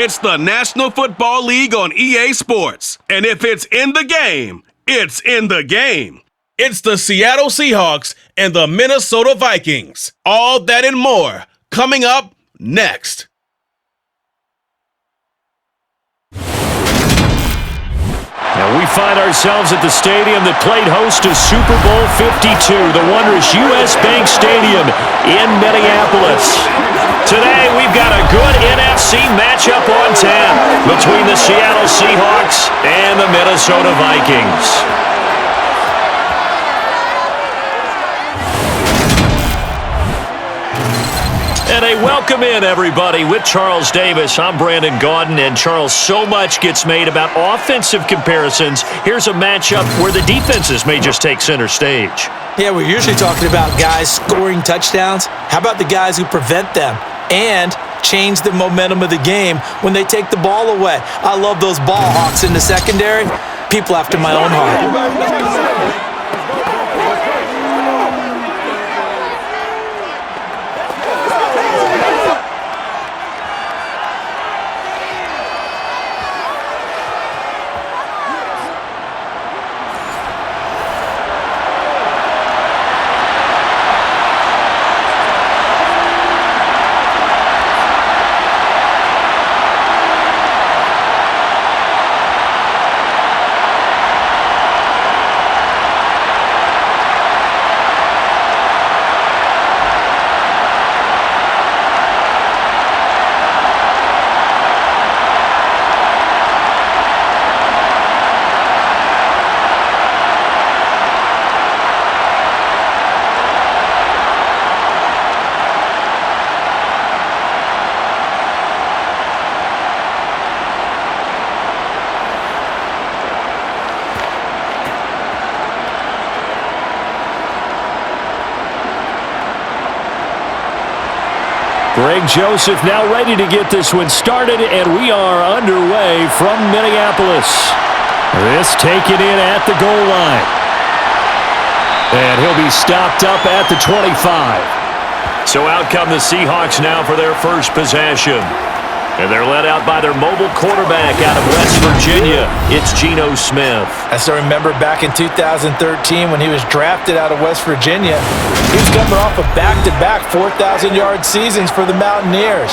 It's the National Football League on EA Sports. And if it's in the game, it's in the game. It's the Seattle Seahawks and the Minnesota Vikings. All that and more coming up next. Now we find ourselves at the stadium that played host to Super Bowl 52, the wondrous U.S. Bank Stadium in Minneapolis. Today we've got a good NFC matchup on tap between the Seattle Seahawks and the Minnesota Vikings. And a welcome in, everybody, with Charles Davis. I'm Brandon Gaudin, and Charles, so much gets made about offensive comparisons. Here's a matchup where the defenses may just take center stage. Yeah, we're usually talking about guys scoring touchdowns. How about the guys who prevent them and change the momentum of the game when they take the ball away? I love those ball hawks in the secondary. People after my own heart. Greg Joseph now ready to get this one started, and we are underway from Minneapolis. This taken in at the goal line. And he'll be stopped up at the 25. So out come the Seahawks now for their first possession. And they're led out by their mobile quarterback out of West Virginia. It's Geno Smith. I still remember back in 2013 when he was drafted out of West Virginia. He was coming off of back-to-back 4,000-yard seasons for the Mountaineers.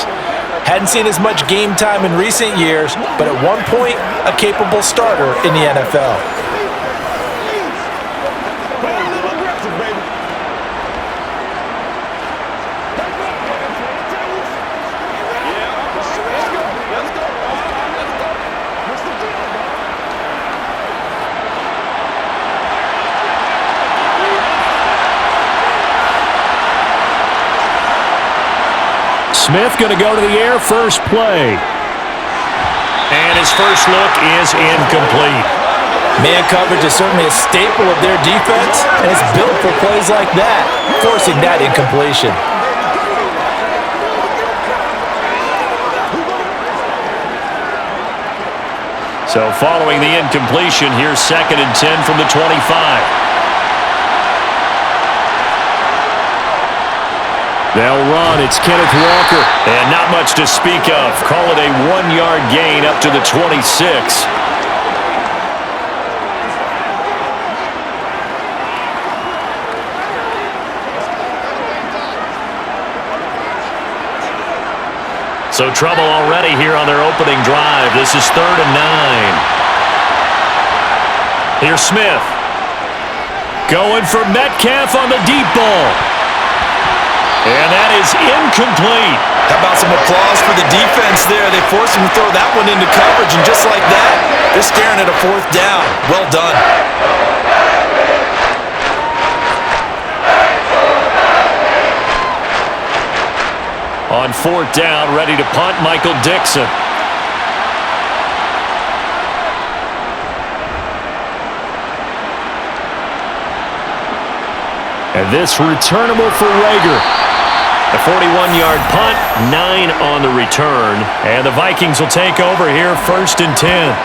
Hadn't seen as much game time in recent years, but at one point, a capable starter in the NFL. Smith going to go to the air first play. And his first look is incomplete. Man coverage is certainly a staple of their defense, and it's built for plays like that, forcing that incompletion. So following the incompletion, here's 2nd and 10 from the 25. They'll run. It's Kenneth Walker. And not much to speak of. Call it a 1-yard gain up to the 26. So trouble already here on their opening drive. This is 3rd and 9. Here's Smith. Going for Metcalf on the deep ball. And that is incomplete. How about some applause for the defense there? They forced him to throw that one into coverage, and just like that, they're staring at a 4th down. Well done. On 4th down, ready to punt, Michael Dixon. And this returnable for Rager. A 41-yard punt, 9 on the return. And the Vikings will take over here, 1st and 10.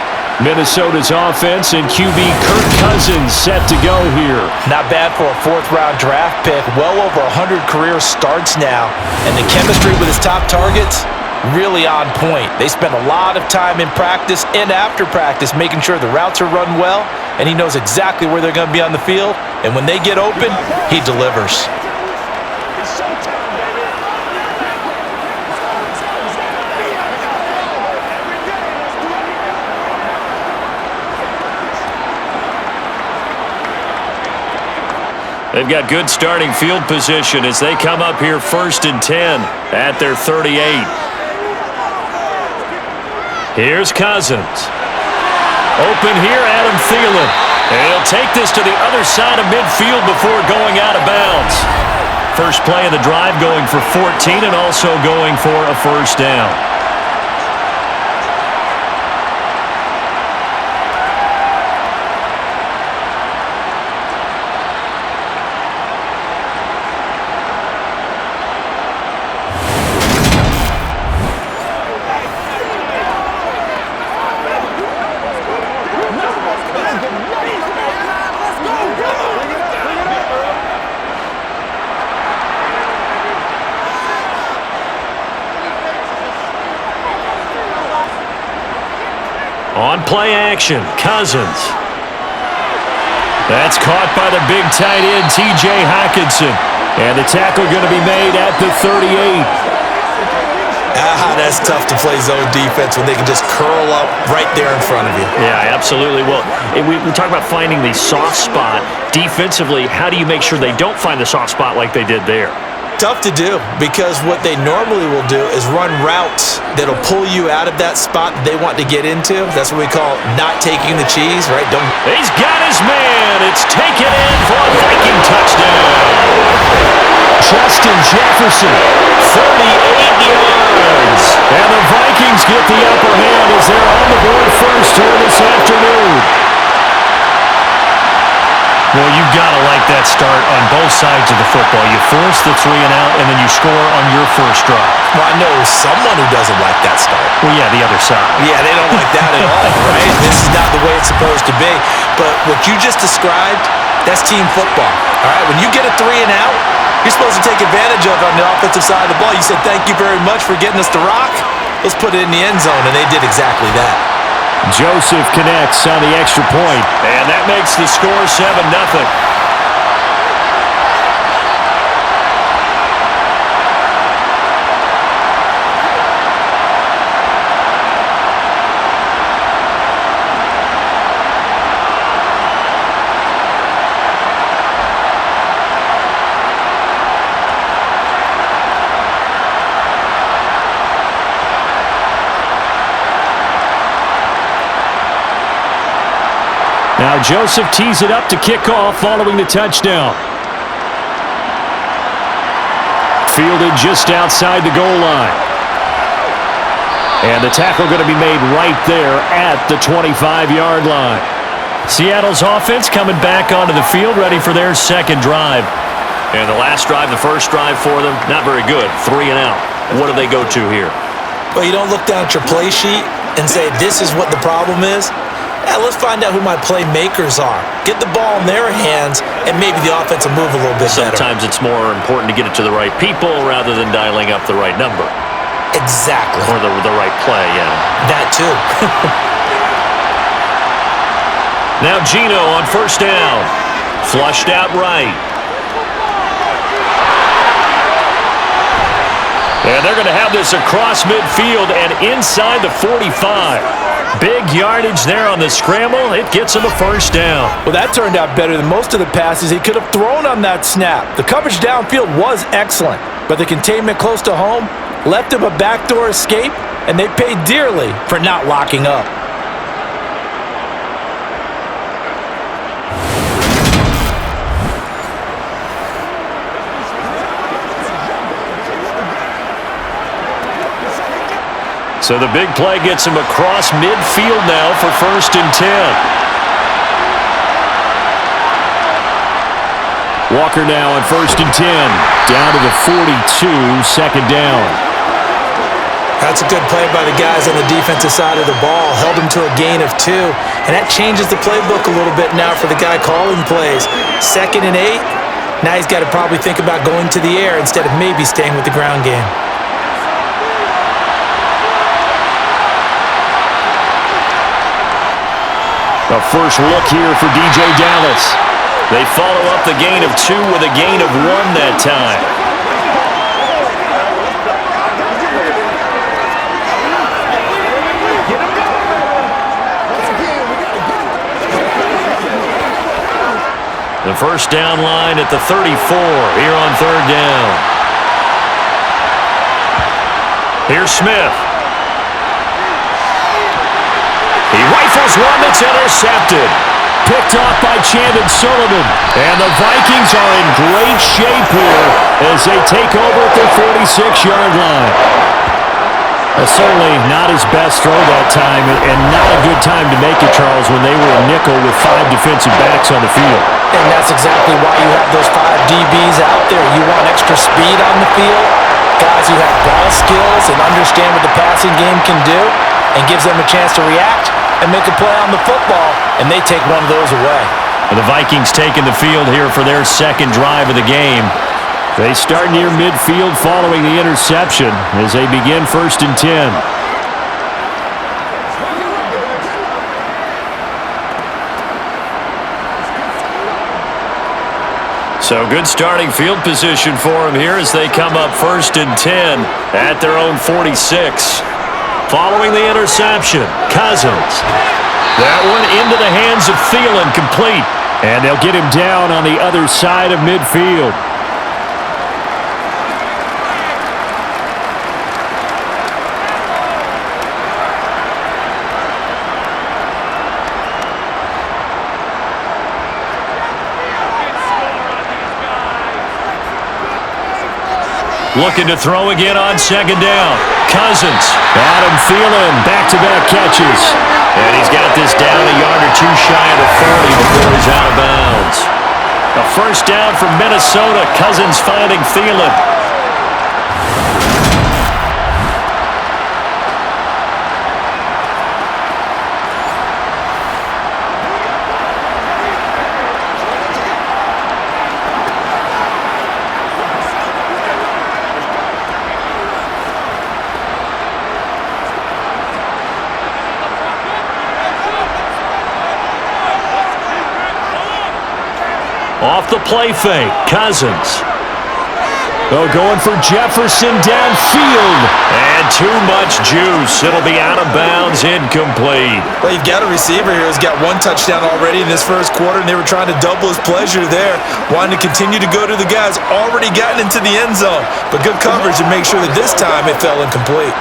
Minnesota's offense and QB Kirk Cousins set to go here. Not bad for a 4th-round draft pick. Well over 100 career starts now. And the chemistry with his top targets, really on point. They spend a lot of time in practice and after practice making sure the routes are run well, and he knows exactly where they're going to be on the field. And when they get open, he delivers. They've got good starting field position as they come up here 1st and 10 at their 38. Here's Cousins. Open here, Adam Thielen. And he'll take this to the other side of midfield before going out of bounds. First play of the drive going for 14 and also going for a first down. On play action, Cousins. That's caught by the big tight end, T.J. Hockenson. And the tackle going to be made at the 38. That's tough to play zone defense when they can just curl up right there in front of you. Yeah, absolutely. Well, we talk about finding the soft spot. Defensively, how do you make sure they don't find the soft spot like they did there? Tough to do, because what they normally will do is run routes that'll pull you out of that spot that they want to get into. That's what we call not taking the cheese, right? He's got his man. It's taken in for a Viking touchdown. Justin Jefferson, 38 yards. And the Vikings get the upper hand as they're on the board first here this afternoon. Well, you've got to like that start on both sides of the football. You force the 3 and out, and then you score on your first drive. Well, I know someone who doesn't like that start. Well, yeah, the other side. Yeah, they don't like that at all, right? This is not the way it's supposed to be. But what you just described, that's team football, all right? When you get a 3 and out, you're supposed to take advantage of it on the offensive side of the ball. You said, thank you very much for getting us the rock. Let's put it in the end zone, and they did exactly that. Joseph connects on the extra point, and that makes the score 7-0. Now Joseph tees it up to kick off following the touchdown. Fielded just outside the goal line. And the tackle going to be made right there at the 25-yard line. Seattle's offense coming back onto the field, ready for their second drive. And the last drive, the first drive for them, not very good. 3 and out. What do they go to here? Well, you don't look down at your play sheet and say, this is what the problem is. Yeah, let's find out who my playmakers are. Get the ball in their hands, and maybe the offense will move a little bit better. Sometimes it's more important to get it to the right people rather than dialing up the right number. Exactly. Or the right play, yeah. That too. Now Gino on first down. Flushed out right. And they're going to have this across midfield and inside the 45. Big yardage there on the scramble. It gets him a first down. Well, that turned out better than most of the passes he could have thrown on that snap. The coverage downfield was excellent, but the containment close to home left him a backdoor escape, and they paid dearly for not locking up. So the big play gets him across midfield now for 1st and 10. Walker now on 1st and 10. Down to the 42, second down. That's a good play by the guys on the defensive side of the ball. Held him to a gain of 2. And that changes the playbook a little bit now for the guy calling plays. 2nd and 8. Now he's got to probably think about going to the air instead of maybe staying with the ground game. A first look here for DJ Dallas. They follow up the gain of 2 with a gain of 1 that time. The first down line at the 34 here on third down. Here's Smith. He rifles one that's intercepted. Picked off by Chandon Sullivan. And the Vikings are in great shape here as they take over at the 46-yard line. Certainly not his best throw that time, and not a good time to make it, Charles, when they were a nickel with 5 defensive backs on the field. And that's exactly why you have those 5 DBs out there. You want extra speed on the field, guys who have ball skills and understand what the passing game can do, and gives them a chance to react and make a play on the football, and they take one of those away. And the Vikings taking the field here for their second drive of the game. They start near midfield following the interception as they begin 1st and 10. So good starting field position for them here as they come up 1st and 10 at their own 46. Following the interception, Cousins. That one into the hands of Thielen, complete. And they'll get him down on the other side of midfield. Looking to throw again on 2nd down. Cousins. Adam Thielen, back-to-back catches. And he's got this down a yard or 2 shy of the 40 before he's out of bounds. A first down from Minnesota. Cousins finding Thielen. Off the play fake, Cousins. Oh, going for Jefferson downfield. And too much juice. It'll be out of bounds, incomplete. Well, you've got a receiver here who's got 1 touchdown already in this first quarter, and they were trying to double his pleasure there, wanting to continue to go to the guys already gotten into the end zone. But good coverage to make sure that this time it fell incomplete.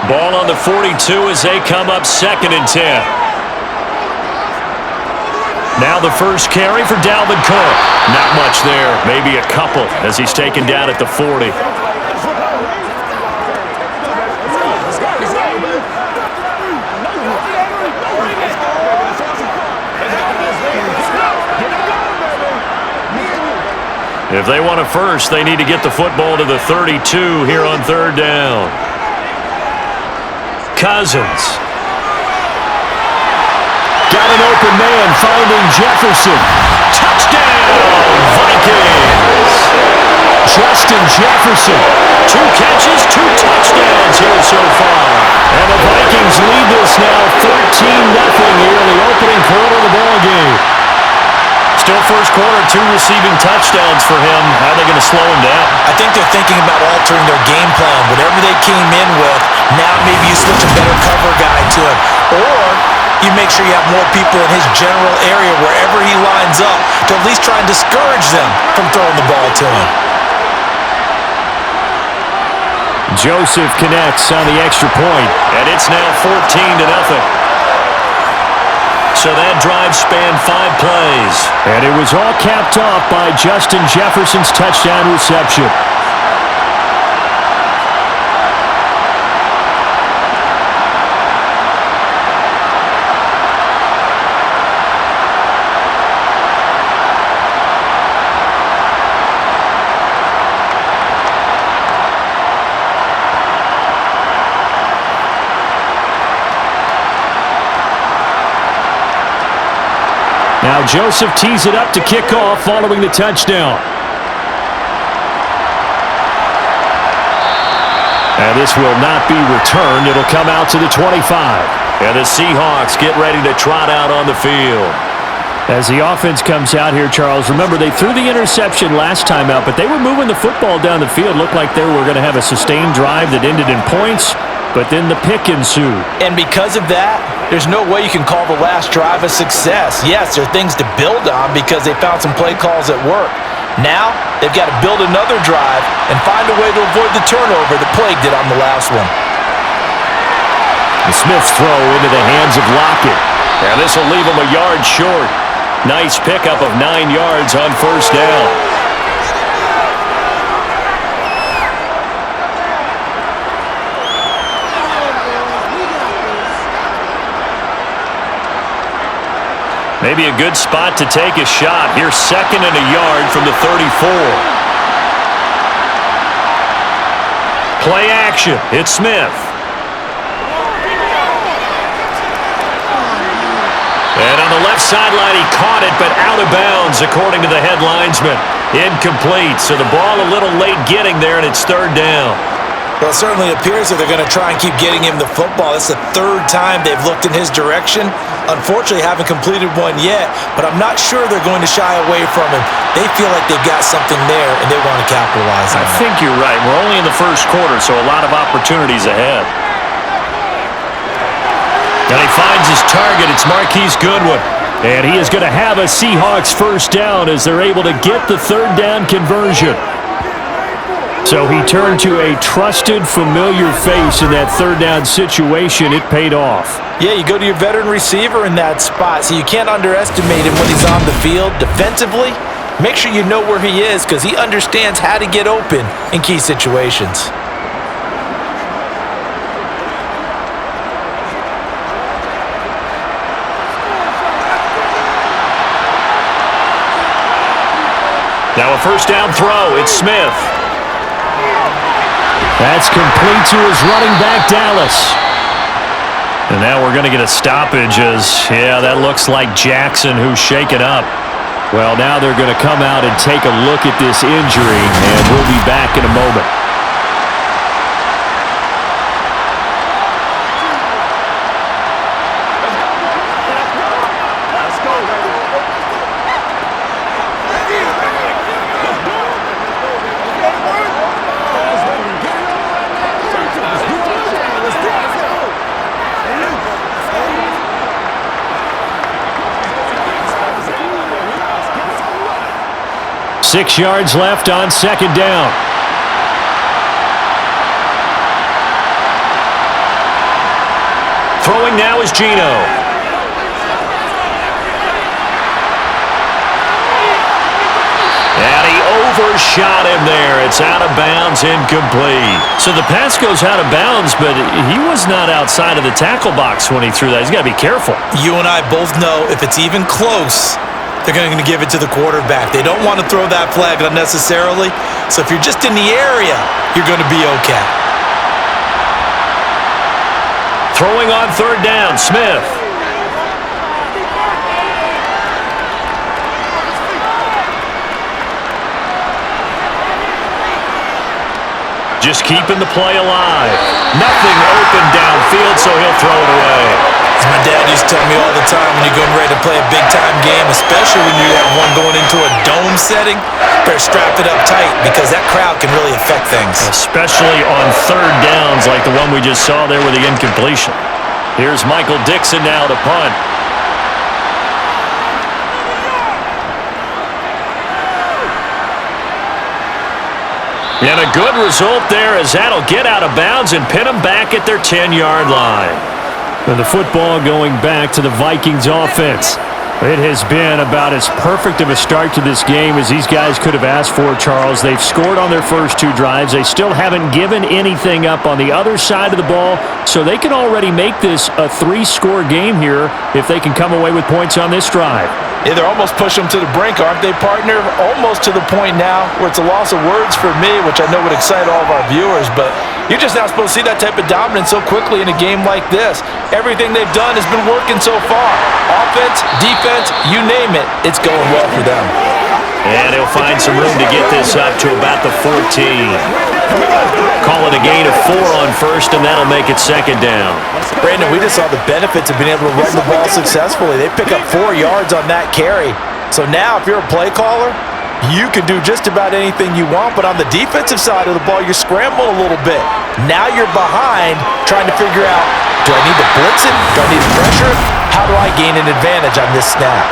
Ball on the 42 as they come up 2nd and 10. Now the first carry for Dalvin Cook. Not much there, maybe a couple as he's taken down at the 40. If they want a first, they need to get the football to the 32 here on 3rd down. Cousins. Got an open man, finding Jefferson. Touchdown, Vikings! Justin Jefferson. 2 catches, 2 touchdowns here so far. And the Vikings lead this now 13-0 here in the opening quarter of the ball game. Still first quarter, 2 receiving touchdowns for him. How are they going to slow him down? I think they're thinking about altering their game plan. Whatever they came in with, now maybe you switch a better cover guy to him. Or you make sure you have more people in his general area wherever he lines up to at least try and discourage them from throwing the ball to him. Joseph connects on the extra point, and it's now 14-0. So that drive spanned 5 plays. And it was all capped off by Justin Jefferson's touchdown reception. Now Joseph tees it up to kick off following the touchdown. And this will not be returned. It'll come out to the 25. And the Seahawks get ready to trot out on the field. As the offense comes out here, Charles, remember they threw the interception last time out, but they were moving the football down the field. Looked like they were going to have a sustained drive that ended in points, but then the pick ensued. And because of that, there's no way you can call the last drive a success. Yes, there are things to build on because they found some play calls that work. Now, they've got to build another drive and find a way to avoid the turnover that plagued it on the last one. The Smith throw into the hands of Lockett. And this will leave him a yard short. Nice pickup of 9 yards on first down. Maybe a good spot to take a shot. Here's 2nd and a yard from the 34. Play action. It's Smith. And on the left sideline, he caught it, but out of bounds, according to the head linesman. Incomplete, so the ball a little late getting there, and it's 3rd down. Well, it certainly appears that they're going to try and keep getting him the football. It's the 3rd time they've looked in his direction. Unfortunately, haven't completed one yet, but I'm not sure they're going to shy away from him. They feel like they've got something there, and they want to capitalize on it. I think you're right. We're only in the first quarter, so a lot of opportunities ahead. And he finds his target. It's Marquise Goodwin. And he is going to have a Seahawks first down as they're able to get the 3rd down conversion. So he turned to a trusted, familiar face in that 3rd down situation. It paid off. Yeah, you go to your veteran receiver in that spot, so you can't underestimate him when he's on the field. Defensively, make sure you know where he is because he understands how to get open in key situations. Now a first down throw. It's Smith. That's complete to his running back, Dallas. And now we're going to get a stoppage as, yeah, that looks like Jackson who's shaken up. Well, now they're going to come out and take a look at this injury, and we'll be back in a moment. Six yards left on 2nd down. Throwing now is Geno. And he overshot him there. It's out of bounds, incomplete. So the pass goes out of bounds, but he was not outside of the tackle box when he threw that. He's got to be careful. You and I both know if it's even close, they're going to give it to the quarterback. They don't want to throw that flag unnecessarily. So if you're just in the area, you're going to be okay. Throwing on 3rd down, Smith. Just keeping the play alive. Nothing open downfield, so he'll throw it away. As my dad used to tell me all the time, when you're getting ready to play a big-time game, especially when you have one going into a dome setting, better strap it up tight because that crowd can really affect things. Especially on 3rd downs like the one we just saw there with the incompletion. Here's Michael Dixon now to punt. And a good result there as that'll get out of bounds and pin them back at their 10-yard line. And the football going back to the Vikings offense. It has been about as perfect of a start to this game as these guys could have asked for, Charles. They've scored on their first 2 drives. They still haven't given anything up on the other side of the ball, so they can already make this a 3-score game here if they can come away with points on this drive. Yeah, they're almost pushing them to the brink, aren't they, partner? Almost to the point now where it's a loss of words for me, which I know would excite all of our viewers, but you're just not supposed to see that type of dominance so quickly in a game like this. Everything they've done has been working so far. Offense, defense, you name it, it's going well for them. And he'll find some room to get this up to about the 14. Call it a gain of 4 on first, and that'll make it second down. Brandon, we just saw the benefits of being able to run the ball successfully. They pick up 4 yards on that carry. So now if you're a play caller, you can do just about anything you want, but on the defensive side of the ball, you're scrambling a little bit. Now you're behind trying to figure out, do I need to blitz him? Do I need to pressure him? How do I gain an advantage on this snap?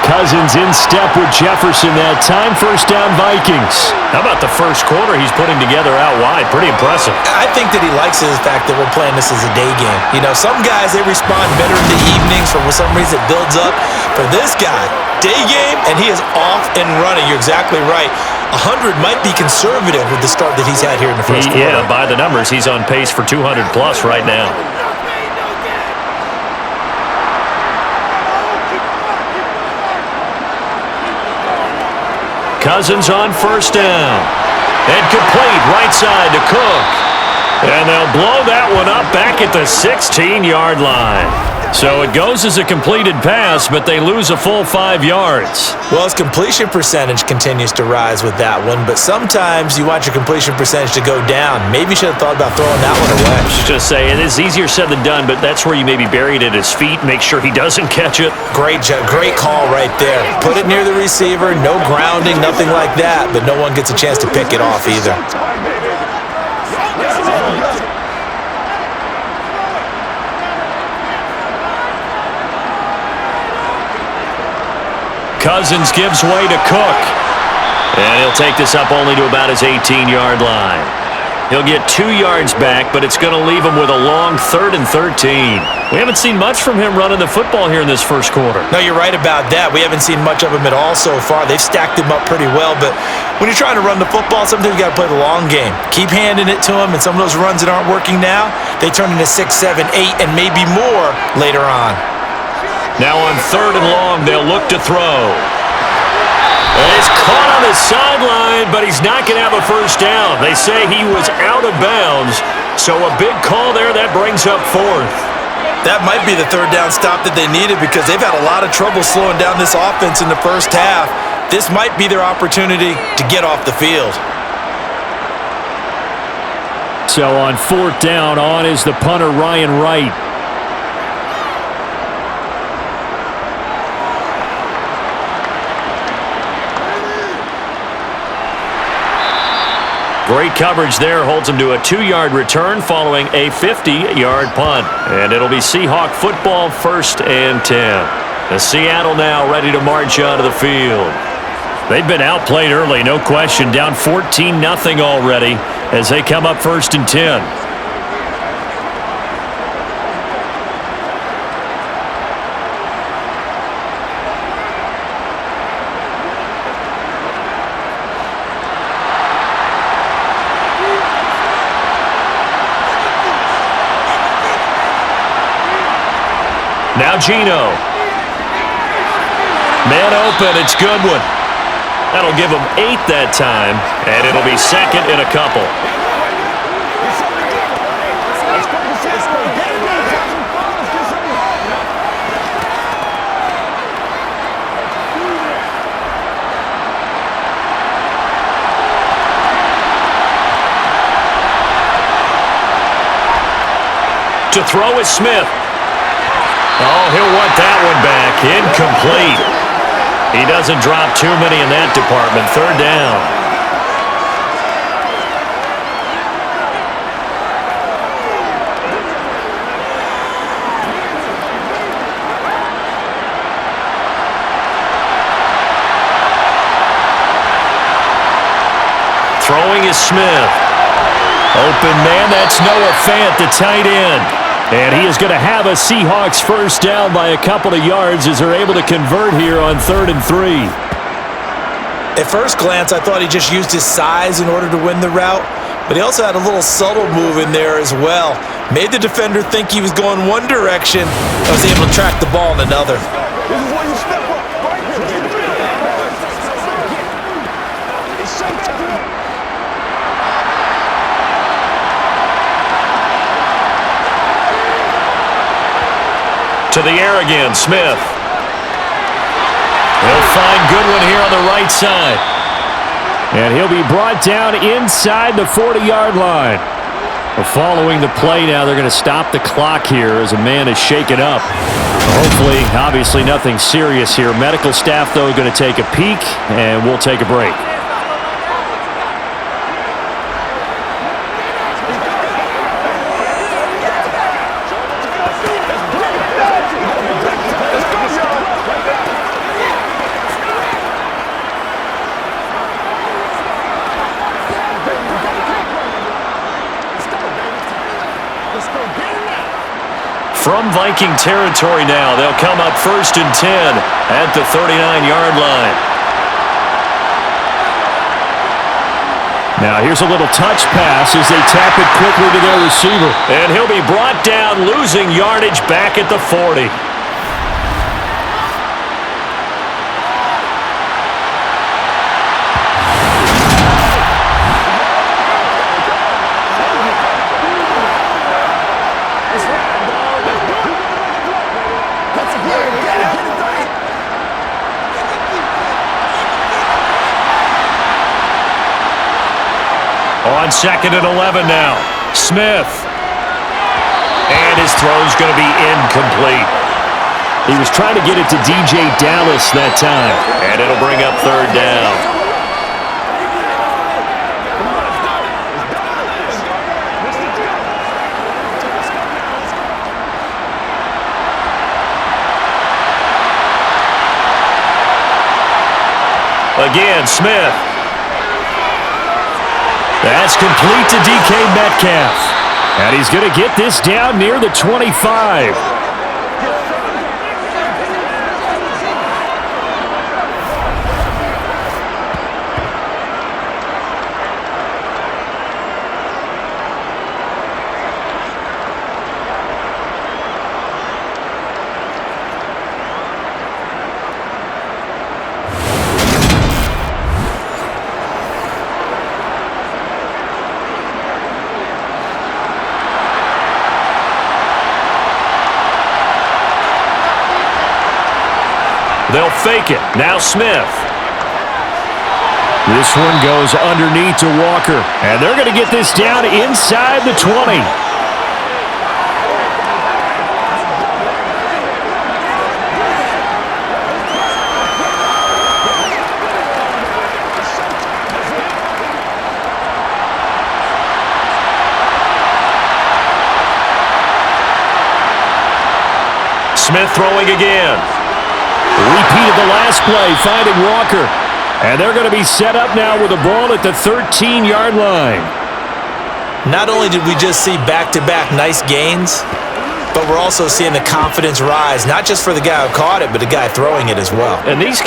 Cousins in step with Jefferson that time. First down, Vikings. How about the first quarter he's putting together out wide? Pretty impressive. I think that he likes the fact that we're playing this as a day game. You know, some guys, they respond better in the evenings for some reason it builds up. For this guy, day game, and he is off and running. You're exactly right. 100 might be conservative with the start that he's had here in the first quarter. Yeah, by the numbers, he's on pace for 200 plus right now. Cousins on first down. And complete right side to Cook. And they'll blow that one up back at the 16-yard line. So it goes as a completed pass, but they lose a full 5 yards. Well, his completion percentage continues to rise with that one, but sometimes you want your completion percentage to go down. Maybe you should have thought about throwing that one away. I was just say, it is easier said than done, but that's where you maybe bury it at his feet, make sure he doesn't catch it. Great call right there. Put it near the receiver, no grounding, nothing like that, but no one gets a chance to pick it off either. Cousins gives way to Cook. And he'll take this up only to about his 18-yard line. He'll get 2 yards back, but it's going to leave him with a long 3rd and 13. We haven't seen much from him running the football here in this first quarter. No, you're right about that. We haven't seen much of him at all so far. They've stacked him up pretty well, but when you're trying to run the football, sometimes you got to play the long game. Keep handing it to him, and some of those runs that aren't working now, they turn into 6, 7, 8, and maybe more later on. Now on 3rd and long, they'll look to throw. And he's caught on the sideline, but he's not going to have a first down. They say he was out of bounds, so a big call there. That brings up 4th. That might be the 3rd down stop that they needed because they've had a lot of trouble slowing down this offense in the first half. This might be their opportunity to get off the field. So on 4th down, on is the punter, Ryan Wright. Great coverage there, holds him to a 2-yard return following a 50-yard punt. And it'll be Seahawk football, 1st and 10. The Seattle now ready to march onto the field. They've been outplayed early, no question, down 14-0 already as they come up 1st and 10. Now Gino. Man open, it's Goodwin. That'll give him 8 that time, and it'll be 2nd and a couple. To throw is Smith. Oh, he'll want that one back. Incomplete. He doesn't drop too many in that department. 3rd down. Throwing is Smith. Open man, that's Noah Fant, the tight end. And he is going to have a Seahawks first down by a couple of yards as they're able to convert here on 3rd and 3. At first glance, I thought he just used his size in order to win the route, but he also had a little subtle move in there as well. Made the defender think he was going one direction and was able to track the ball in another. To the air again, Smith. He'll find Goodwin here on the right side. And he'll be brought down inside the 40-yard line. Following the play now, they're going to stop the clock here as a man is shaken up. Hopefully, obviously nothing serious here. Medical staff, though, going to take a peek, and we'll take a break. From Viking territory now, they'll come up 1st and 10 at the 39-yard line. Now here's a little touch pass as they tap it quickly to their receiver. And he'll be brought down, losing yardage back at the 40. On 2nd and 11 now. Smith. And his throw's going to be incomplete. He was trying to get it to DJ Dallas that time. And it'll bring up 3rd down. Again, Smith. That's complete to DK Metcalf. And he's going to get this down near the 25. They'll fake it. Now Smith. This one goes underneath to Walker. And they're going to get this down inside the 20. Smith throwing again. Repeat of the last play, finding Walker. And they're going to be set up now with the ball at the 13-yard line. Not only did we just see back-to-back nice gains, but we're also seeing the confidence rise, not just for the guy who caught it, but the guy throwing it as well. And these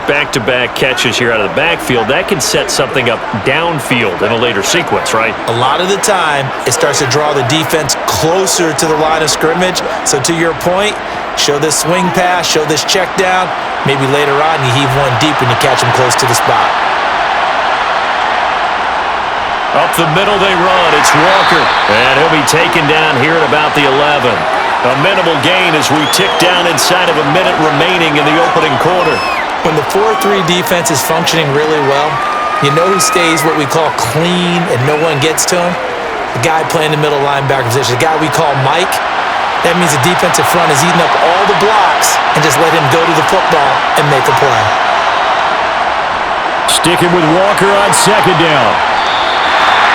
back-to-back catches here out of the backfield, that can set something up downfield in a later sequence, right? A lot of the time, it starts to draw the defense closer to the line of scrimmage. So to your point, show this swing pass, show this check down. Maybe later on you heave one deep when you catch him close to the spot. Up the middle they run. It's Walker. And he'll be taken down here at about the 11. A minimal gain as we tick down inside of a minute remaining in the opening quarter. When the 4-3 defense is functioning really well, you know who stays what we call clean and no one gets to him? The guy playing the middle linebacker position, the guy we call Mike. That means the defensive front is eating up all the blocks and just let him go to the football and make a play. Sticking with Walker on 2nd down.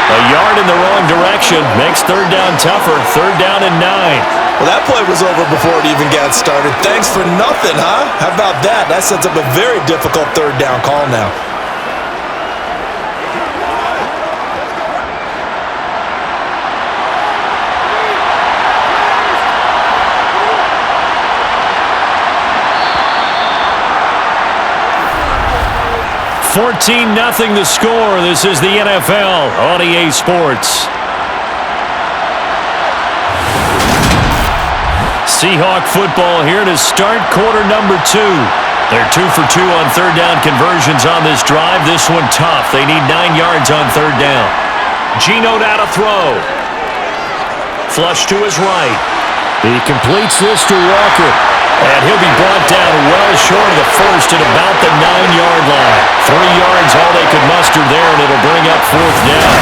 A yard in the wrong direction makes 3rd down tougher. 3rd down and 9. Well, that play was over before it even got started. Thanks for nothing, huh? How about that? That sets up a very difficult 3rd down call now. $14-0 the score. This is the NFL on EA Sports. Seahawk football here to start quarter number 2. They're 2 for 2 on 3rd down conversions on this drive. This one tough. They need 9 yards on 3rd down. Geno now to throw. Flush to his right. He completes this to Walker. And he'll be brought down well short of the first at about the 9-yard line. 3 yards all they could muster muster there, and it'll bring up 4th down.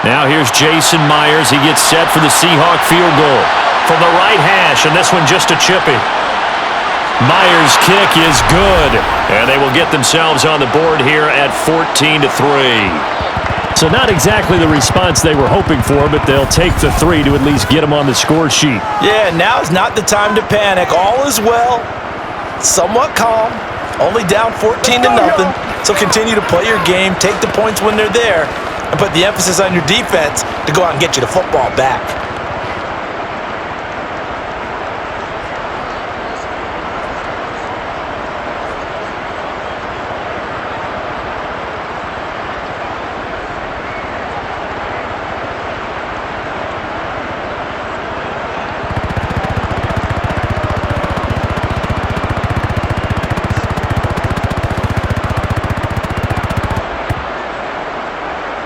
Now here's Jason Myers. He gets set for the Seahawk field goal from the right hash, and this one just a chippy. Myers' kick is good, and they will get themselves on the board here at 14-3. So not exactly the response they were hoping for, but they'll take the 3 to at least get them on the score sheet. Yeah, now is not the time to panic. All is well, somewhat calm, only down 14-0. So continue to play your game, take the points when they're there, and put the emphasis on your defense to go out and get you the football back.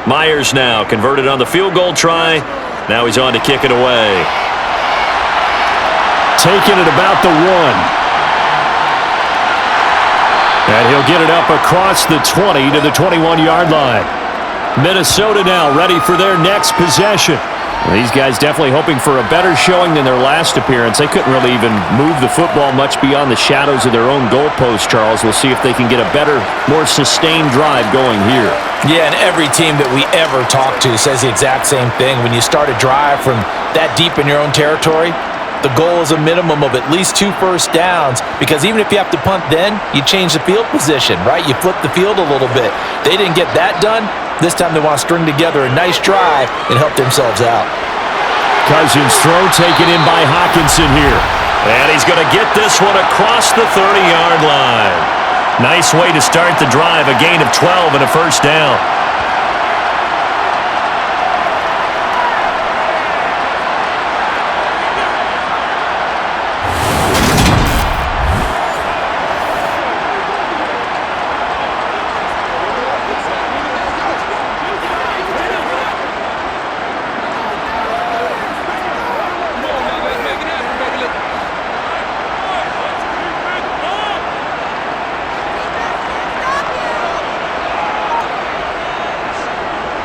Myers now converted on the field goal try. Now he's on to kick it away. Taking it about the 1. And he'll get it up across the 20 to the 21-yard line. Minnesota now ready for their next possession. These guys definitely hoping for a better showing than their last appearance. They couldn't really even move the football much beyond the shadows of their own goalpost, Charles. We'll see if they can get a better, more sustained drive going here. Yeah, and every team that we ever talk to says the exact same thing. When you start a drive from that deep in your own territory, the goal is a minimum of at least 2 first downs, because even if you have to punt then, you change the field position, right? You flip the field a little bit. They didn't get that done. This time they want to string together a nice drive and help themselves out. Cousins' throw taken in by Hawkinson here. And he's going to get this one across the 30-yard line. Nice way to start the drive, a gain of 12 and a first down.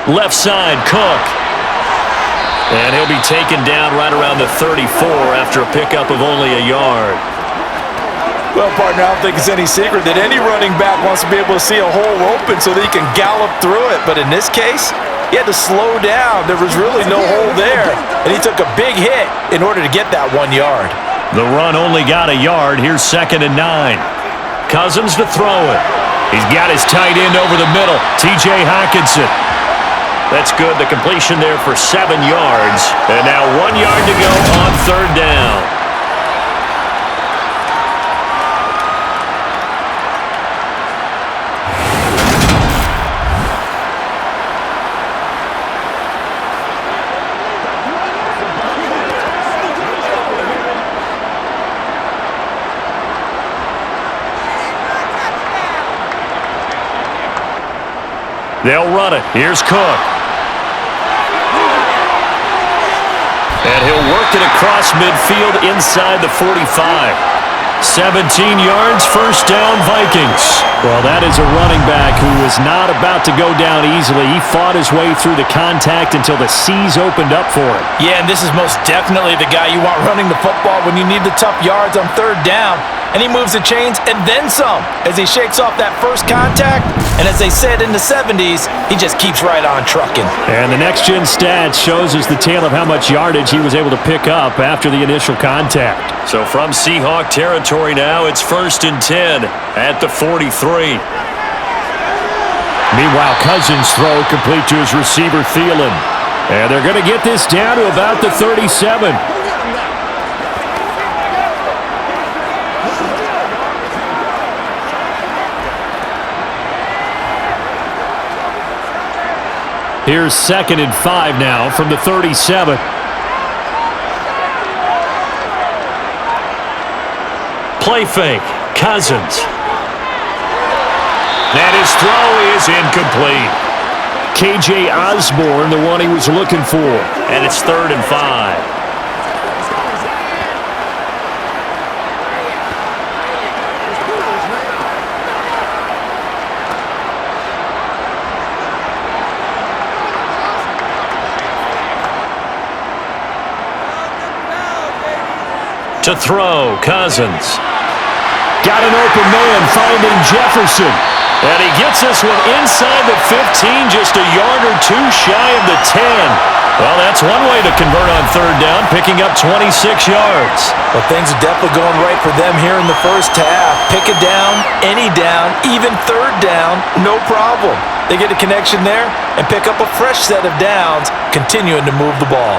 Left side, Cook. And he'll be taken down right around the 34 after a pickup of only a yard. Well, partner, I don't think it's any secret that any running back wants to be able to see a hole open so that he can gallop through it. But in this case, he had to slow down. There was really no hole there. And he took a big hit in order to get that 1 yard. The run only got a yard. Here's 2nd and 9. Cousins to throw it. He's got his tight end over the middle, T.J. Hawkinson. That's good. The completion there for 7 yards. And now 1 yard to go on 3rd down. They'll run it. Here's Cook. And he'll work it across midfield inside the 45. 17 yards, first down, Vikings. Well, that is a running back who is not about to go down easily. He fought his way through the contact until the seas opened up for him. Yeah, and this is most definitely the guy you want running the football when you need the tough yards on 3rd down. And he moves the chains and then some as he shakes off that first contact. And as they said in the 70s, he just keeps right on trucking. And the next-gen stats shows us the tale of how much yardage he was able to pick up after the initial contact. So from Seahawk territory now, it's 1st and 10 at the 43. Meanwhile, Cousins' throw complete to his receiver, Thielen. And they're going to get this down to about the 37. Here's 2nd and 5 now from the 37. Play fake. Cousins. That his throw is incomplete. K.J. Osborne, the one he was looking for. And it's 3rd and 5. To throw, Cousins. Got an open man, finding Jefferson. And he gets this one inside the 15, just a yard or two shy of the 10. Well, that's one way to convert on 3rd down, picking up 26 yards. Well, things are definitely going right for them here in the first half. Pick a down, any down, even 3rd down, no problem. They get a connection there and pick up a fresh set of downs, continuing to move the ball.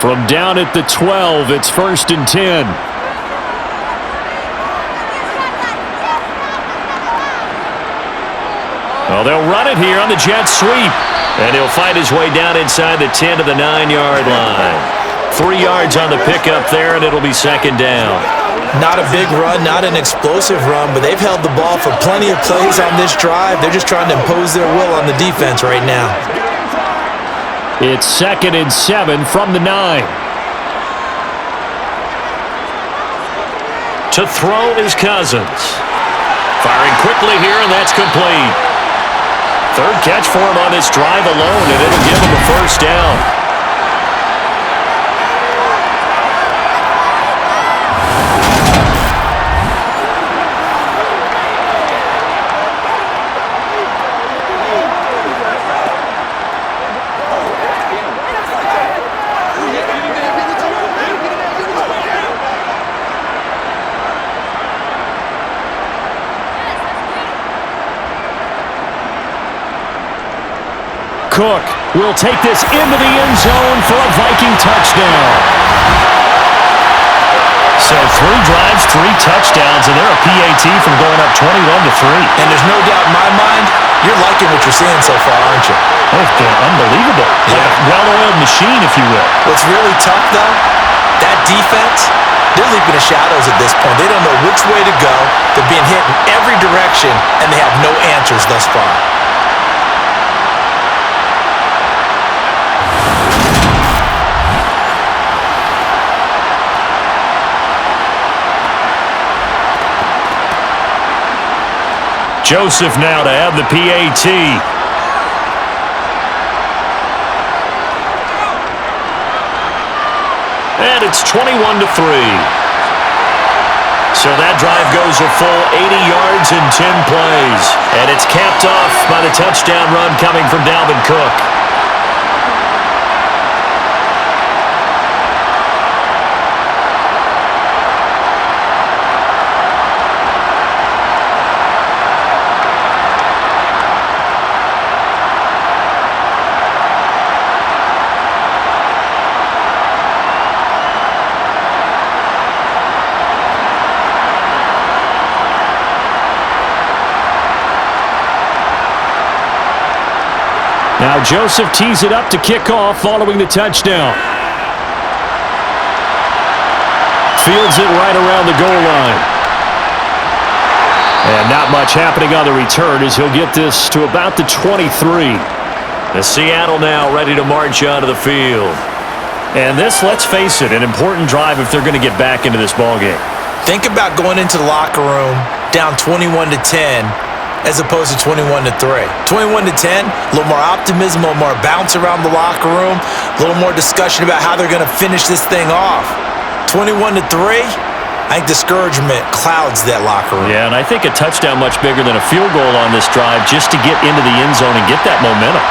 From down at the 12, it's 1st and 10. Well, they'll run it here on the jet sweep. And he'll find his way down inside the 10 to the 9-yard line. 3 yards on the pickup there, and it'll be 2nd down. Not a big run, not an explosive run, but they've held the ball for plenty of plays on this drive. They're just trying to impose their will on the defense right now. It's 2nd and 7 from the 9. To throw is Cousins. Firing quickly here, and that's complete. 3rd catch for him on this drive alone, and it'll give him a 1st down. Cook will take this into the end zone for a Viking touchdown. So 3 drives, 3 touchdowns, and they're a PAT from going up 21-3. And there's no doubt in my mind, you're liking what you're seeing so far, aren't you? Oh, they're unbelievable. Yeah. Like a well-oiled machine, if you will. What's really tough, though, that defense, they're leaping the shadows at this point. They don't know which way to go. They're being hit in every direction, and they have no answers thus far. Joseph now to have the PAT. And it's 21-3. So that drive goes a full 80 yards in 10 plays. And it's capped off by the touchdown run coming from Dalvin Cook. Now Joseph tees it up to kick off following the touchdown. Fields it right around the goal line. And not much happening on the return as he'll get this to about the 23. The Seattle now ready to march onto the field. And this, let's face it, an important drive if they're going to get back into this ballgame. Think about going into the locker room down 21-10 as opposed to 21-3. 21-10, a little more optimism, a little more bounce around the locker room, a little more discussion about how they're going to finish this thing off. 21-3, I think discouragement clouds that locker room. Yeah, and I think a touchdown much bigger than a field goal on this drive just to get into the end zone and get that momentum.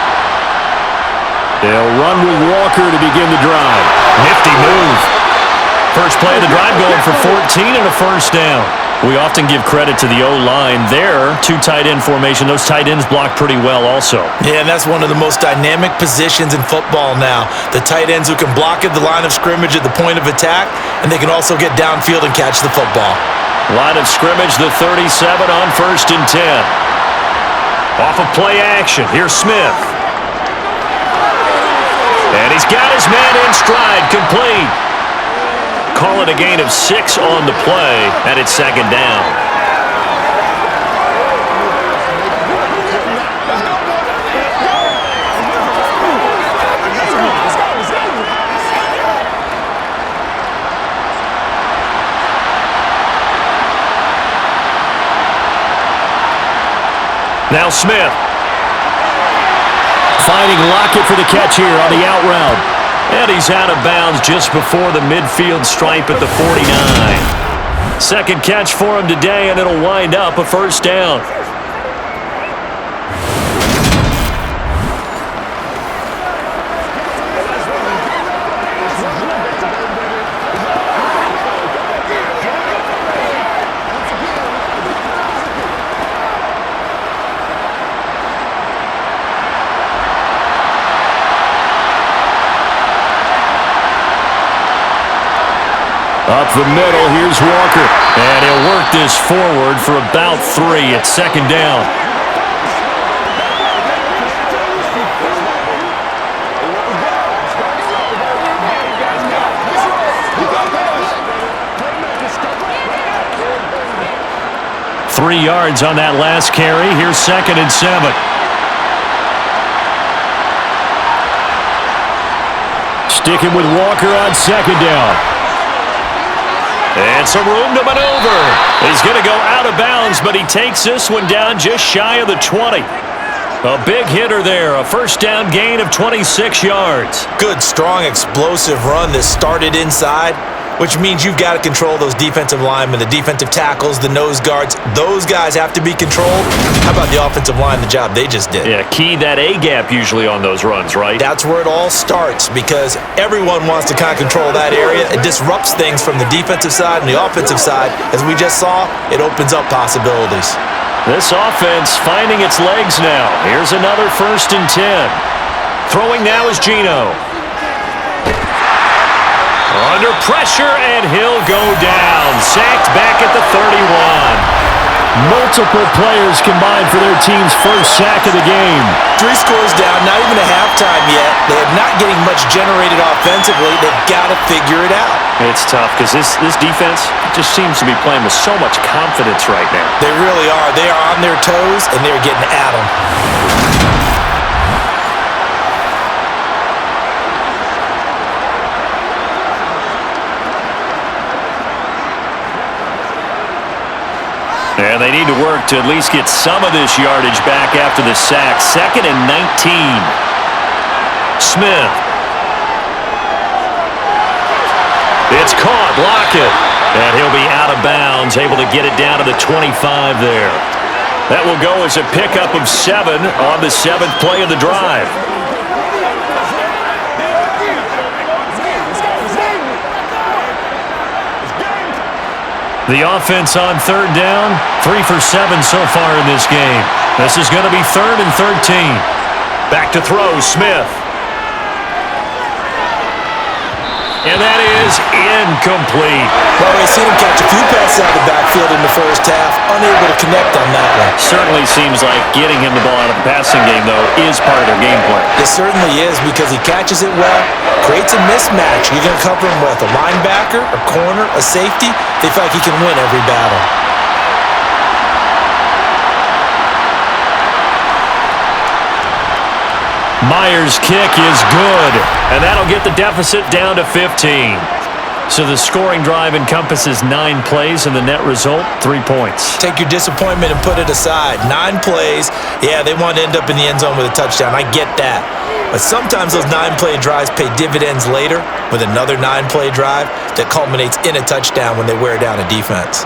They'll run with Walker to begin the drive. Nifty move. First play of the drive going for 14 and a 1st down. We often give credit to the O-line there. 2 tight end formation. Those tight ends block pretty well also. Yeah, and that's one of the most dynamic positions in football now. The tight ends who can block at the line of scrimmage at the point of attack, and they can also get downfield and catch the football. Line of scrimmage, the 37 on 1st and 10. Off of play action. Here's Smith. And he's got his man in stride, complete. Call it a gain of 6 on the play, and it's second down. Now Smith. Finding Lockett for the catch here on the out route. And he's out of bounds just before the midfield stripe at the 49. Second catch for him today, and it'll wind up a first down. Up the middle, here's Walker. And he'll work this forward for about 3. It's second down. Three yards on that last carry. Here's second and 7. Sticking with Walker on second down. And some room to maneuver. He's going to go out of bounds, but he takes this one down just shy of the 20. A big hitter there. A first down gain of 26 yards. Good, strong, explosive run that started inside, which means you've got to control those defensive linemen, the defensive tackles, the nose guards. Those guys have to be controlled. How about the offensive line, the job they just did? Yeah, key that A-gap usually on those runs, right? That's where it all starts, because everyone wants to kind of control that area. It disrupts things from the defensive side and the offensive side. As we just saw, it opens up possibilities. This offense finding its legs now. Here's another first and 10. Throwing now is Geno. Under pressure, and he'll go down. Sacked back at the 31. Multiple players combined for their team's first sack of the game. 3 scores down, not even a halftime yet. They are not getting much generated offensively. They've got to figure it out. It's tough because this defense just seems to be playing with so much confidence right now. They really are. They are on their toes, and they're getting at them. And they need to work to at least get some of this yardage back after the sack. Second and 19. Smith. It's caught. Lockett. And he'll be out of bounds, able to get it down to the 25 there. That will go as a pickup of 7 on the 7th play of the drive. The offense on third down, 3 for 7 so far in this game. This is going to be 3rd and 13. Back to throw, Smith. And that is incomplete. Well, we've seen him catch a few passes out of the backfield in the first half, unable to connect on that one. Certainly seems like getting him the ball out of the passing game, though, is part of their game plan. It certainly is, because he catches it well, creates a mismatch. You're going to cover him with a linebacker, a corner, a safety. They feel like he can win every battle. Myers' kick is good, and that'll get the deficit down to 15. So the scoring drive encompasses 9 plays, and the net result, 3 points. Take your disappointment and put it aside. 9 plays, yeah, they want to end up in the end zone with a touchdown. I get that. But sometimes those 9-play drives pay dividends later with another 9-play drive that culminates in a touchdown when they wear down a defense.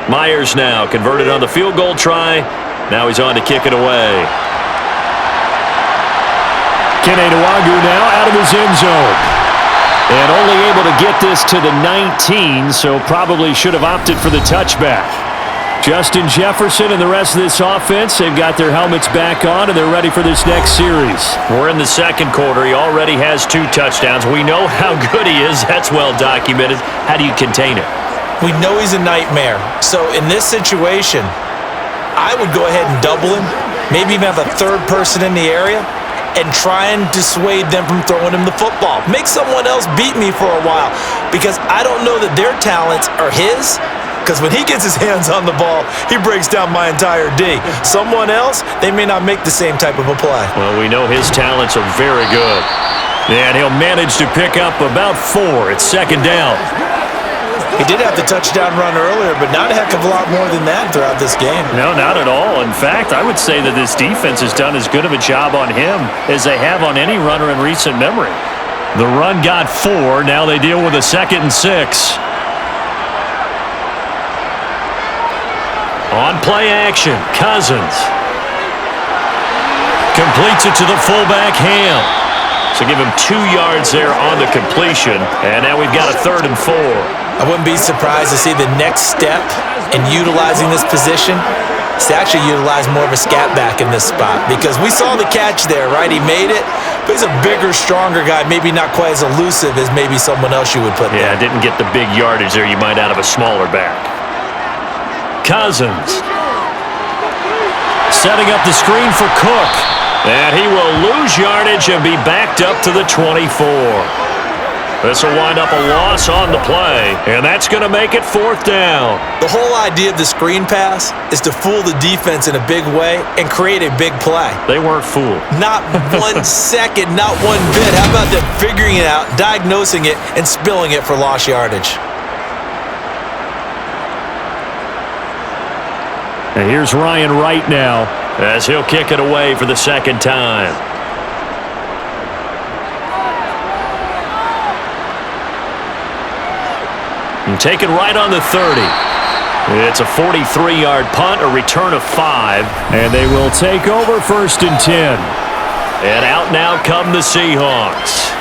Myers now converted on the field goal try. Now he's on to kick it away. Kene Nwangwu now out of his end zone. And only able to get this to the 19, so probably should have opted for the touchback. Justin Jefferson and the rest of this offense, they've got their helmets back on, and they're ready for this next series. We're in the second quarter. He already has 2 touchdowns. We know how good he is. That's well documented. How do you contain it? We know he's a nightmare. So in this situation, I would go ahead and double him, maybe even have a third person in the area, and try and dissuade them from throwing him the football. Make someone else beat me for a while, because I don't know that their talents are his, because when he gets his hands on the ball, he breaks down my entire D. Someone else, they may not make the same type of a play. Well, we know his talents are very good. And he'll manage to pick up about 4. It's second down. He did have the touchdown run earlier, but not a heck of a lot more than that throughout this game. No, not at all. In fact, I would say that this defense has done as good of a job on him as they have on any runner in recent memory. The run got 4. Now they deal with a 2nd and 6. On play action, Cousins. Completes it to the fullback, Ham. So give him 2 yards there on the completion. And now we've got a 3rd and 4. I wouldn't be surprised to see the next step in utilizing this position is to actually utilize more of a scat back in this spot, because we saw the catch there, right? He made it, but he's a bigger, stronger guy, maybe not quite as elusive as maybe someone else you would put there. Yeah, didn't get the big yardage there you might out of a smaller back. Cousins. Setting up the screen for Cook. And he will lose yardage and be backed up to the 24. This will wind up a loss on the play, and that's going to make it 4th down. The whole idea of the screen pass is to fool the defense in a big way and create a big play. They weren't fooled. Not 1 second, not 1 bit. How about them figuring it out, diagnosing it, and spilling it for lost yardage? And here's Ryan Wright now, as he'll kick it away for the 2nd time. And taken right on the 30. It's a 43-yard punt, a return of 5. And they will take over 1st and 10. And out now come the Seahawks.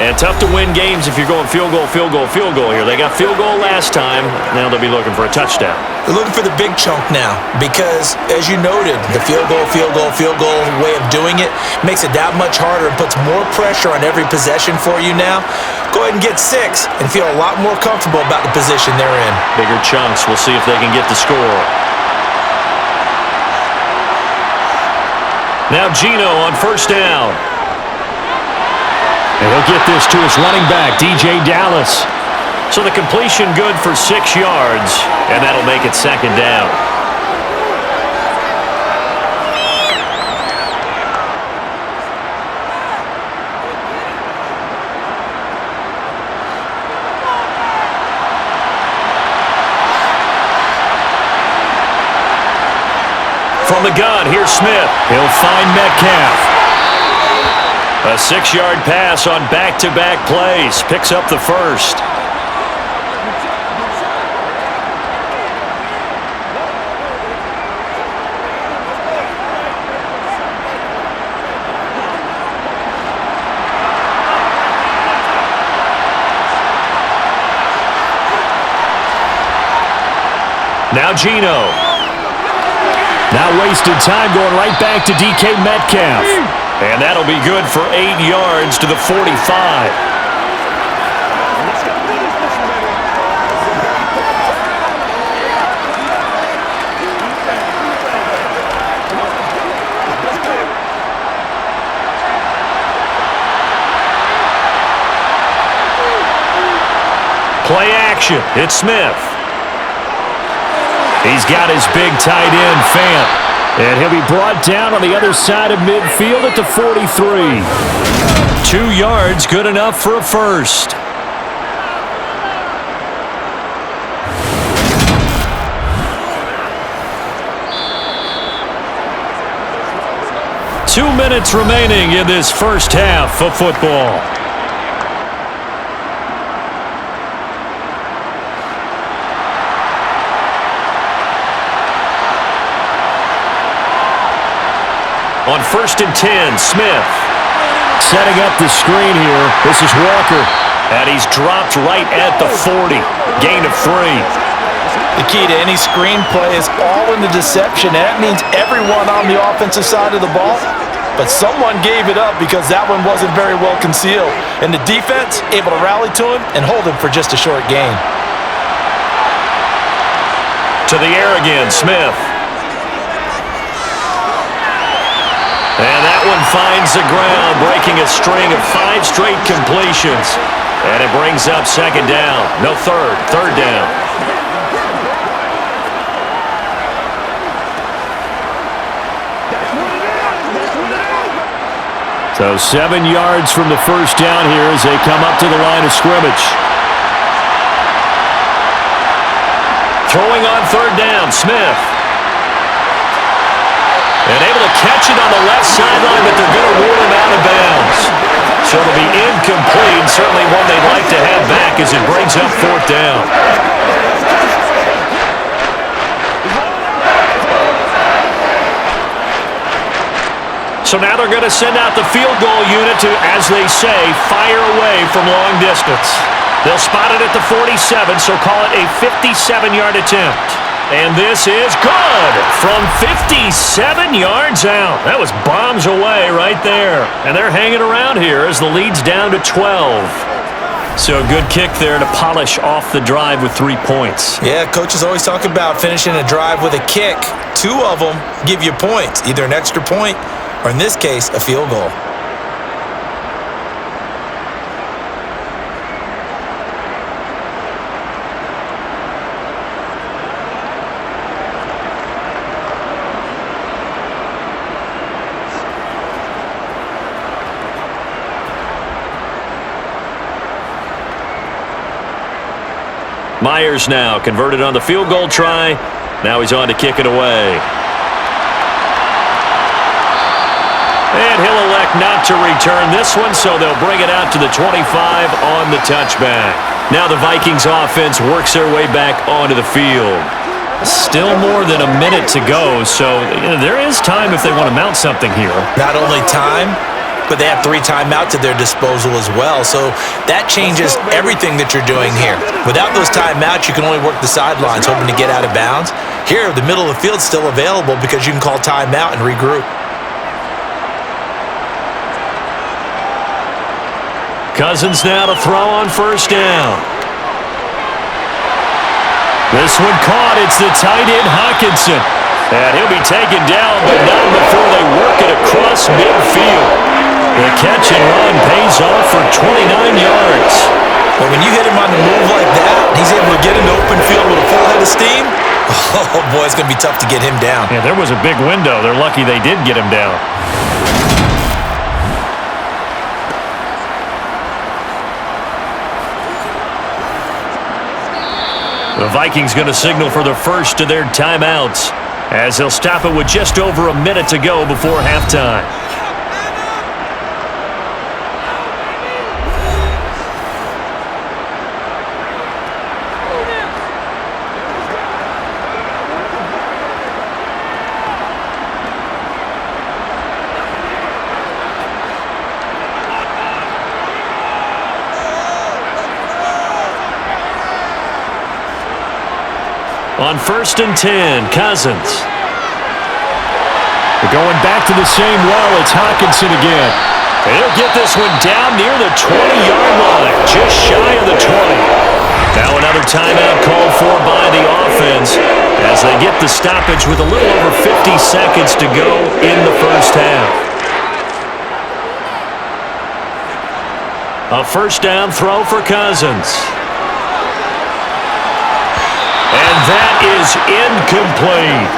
And tough to win games if you're going field goal, field goal, field goal here. They got field goal last time. Now they'll be looking for a touchdown. They're looking for the big chunk now because, as you noted, the field goal way of doing it makes it that much harder and puts more pressure on every possession for you now. Go ahead and get 6 and feel a lot more comfortable about the position they're in. Bigger chunks. We'll see if they can get the score. Now Geno on 1st down. And he'll get this to his running back, DJ Dallas. So the completion good for 6 yards, and that'll make it 2nd down. From the gun, here's Smith. He'll find Metcalf. A 6-yard pass on back-to-back plays. Picks up the 1st. Now Geno. Now wasted time going right back to DK Metcalf. And that'll be good for 8 yards to the 45. Play action. It's Smith. He's got his big tight end, Fant. And he'll be brought down on the other side of midfield at the 43. 2 yards, good enough for a first. Two minutes remaining in this first half of football. On 1st and 10, Smith. Setting up the screen here. This is Walker. And he's dropped right at the 40. Gain of 3. The key to any screenplay is all in the deception, and that means everyone on the offensive side of the ball. But someone gave it up because that one wasn't very well concealed. And the defense able to rally to him and hold him for just a short gain. To the air again, Smith. And that one finds the ground, breaking a string of 5 straight completions. And it brings up second down. No, third down. So 7 yards from the first down here as they come up to the line of scrimmage. Throwing on third down, Smith. And able to catch it on the left sideline, but they're going to rule him out of bounds. So it'll be incomplete, certainly one they'd like to have back as it brings up fourth down. So now they're going to send out the field goal unit to, as they say, fire away from long distance. They'll spot it at the 47, so call it a 57-yard attempt. And this is good from 57 yards out. That was bombs away right there. And they're hanging around here as the lead's down to 12. So a good kick there to polish off the drive with 3 points. Yeah, coaches always talk about finishing a drive with a kick. 2 of them give you points, either an extra point or, in this case, a field goal. Myers now converted on the field goal try. Now he's on to kick it away. And he'll elect not to return this one, so they'll bring it out to the 25 on the touchback. Now the Vikings offense works their way back onto the field. Still more than a minute to go, so there is time if they want to mount something here. Not only time, but they have 3 timeouts at their disposal as well. So that changes everything that you're doing here. Without those timeouts, you can only work the sidelines, hoping to get out of bounds. Here, the middle of the field's still available because you can call timeout and regroup. Cousins now to throw on first down. This one caught. It's the tight end, Hawkinson. And he'll be taken down, but not before they work it across midfield. The catch and run pays off for 29 yards. But when you hit him on the move like that, he's able to get into open field with a full head of steam. Oh, boy, it's going to be tough to get him down. Yeah, there was a big window. They're lucky they did get him down. The Vikings going to signal for the first of their timeouts as they'll stop it with just over a minute to go before halftime. On first and 10, Cousins. They're going back to the same well. It's Hawkinson again. He'll get this one down near the 20-yard line, just shy of the 20. Now another timeout called for by the offense as they get the stoppage with a little over 50 seconds to go in the first half. A first down throw for Cousins. And that is incomplete.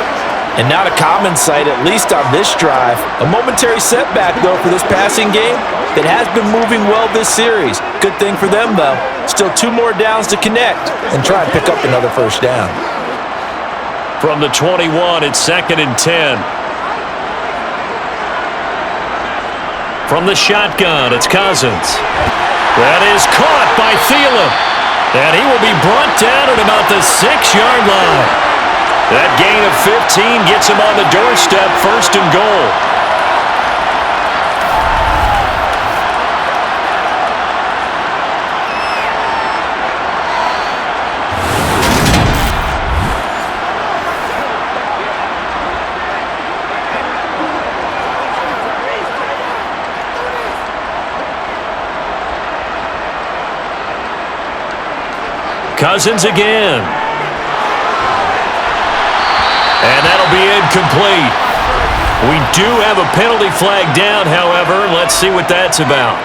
And not a common sight, at least on this drive. A momentary setback, though, for this passing game that has been moving well this series. Good thing for them, though. Still 2 more downs to connect and try and pick up another first down. From the 21, it's second and 10. From the shotgun, it's Cousins. That is caught by Thielen. And he will be brought down at about the 6-yard line. That gain of 15 gets him on the doorstep, first and goal. Cousins again. And that'll be incomplete. We do have a penalty flag down, however. Let's see what that's about.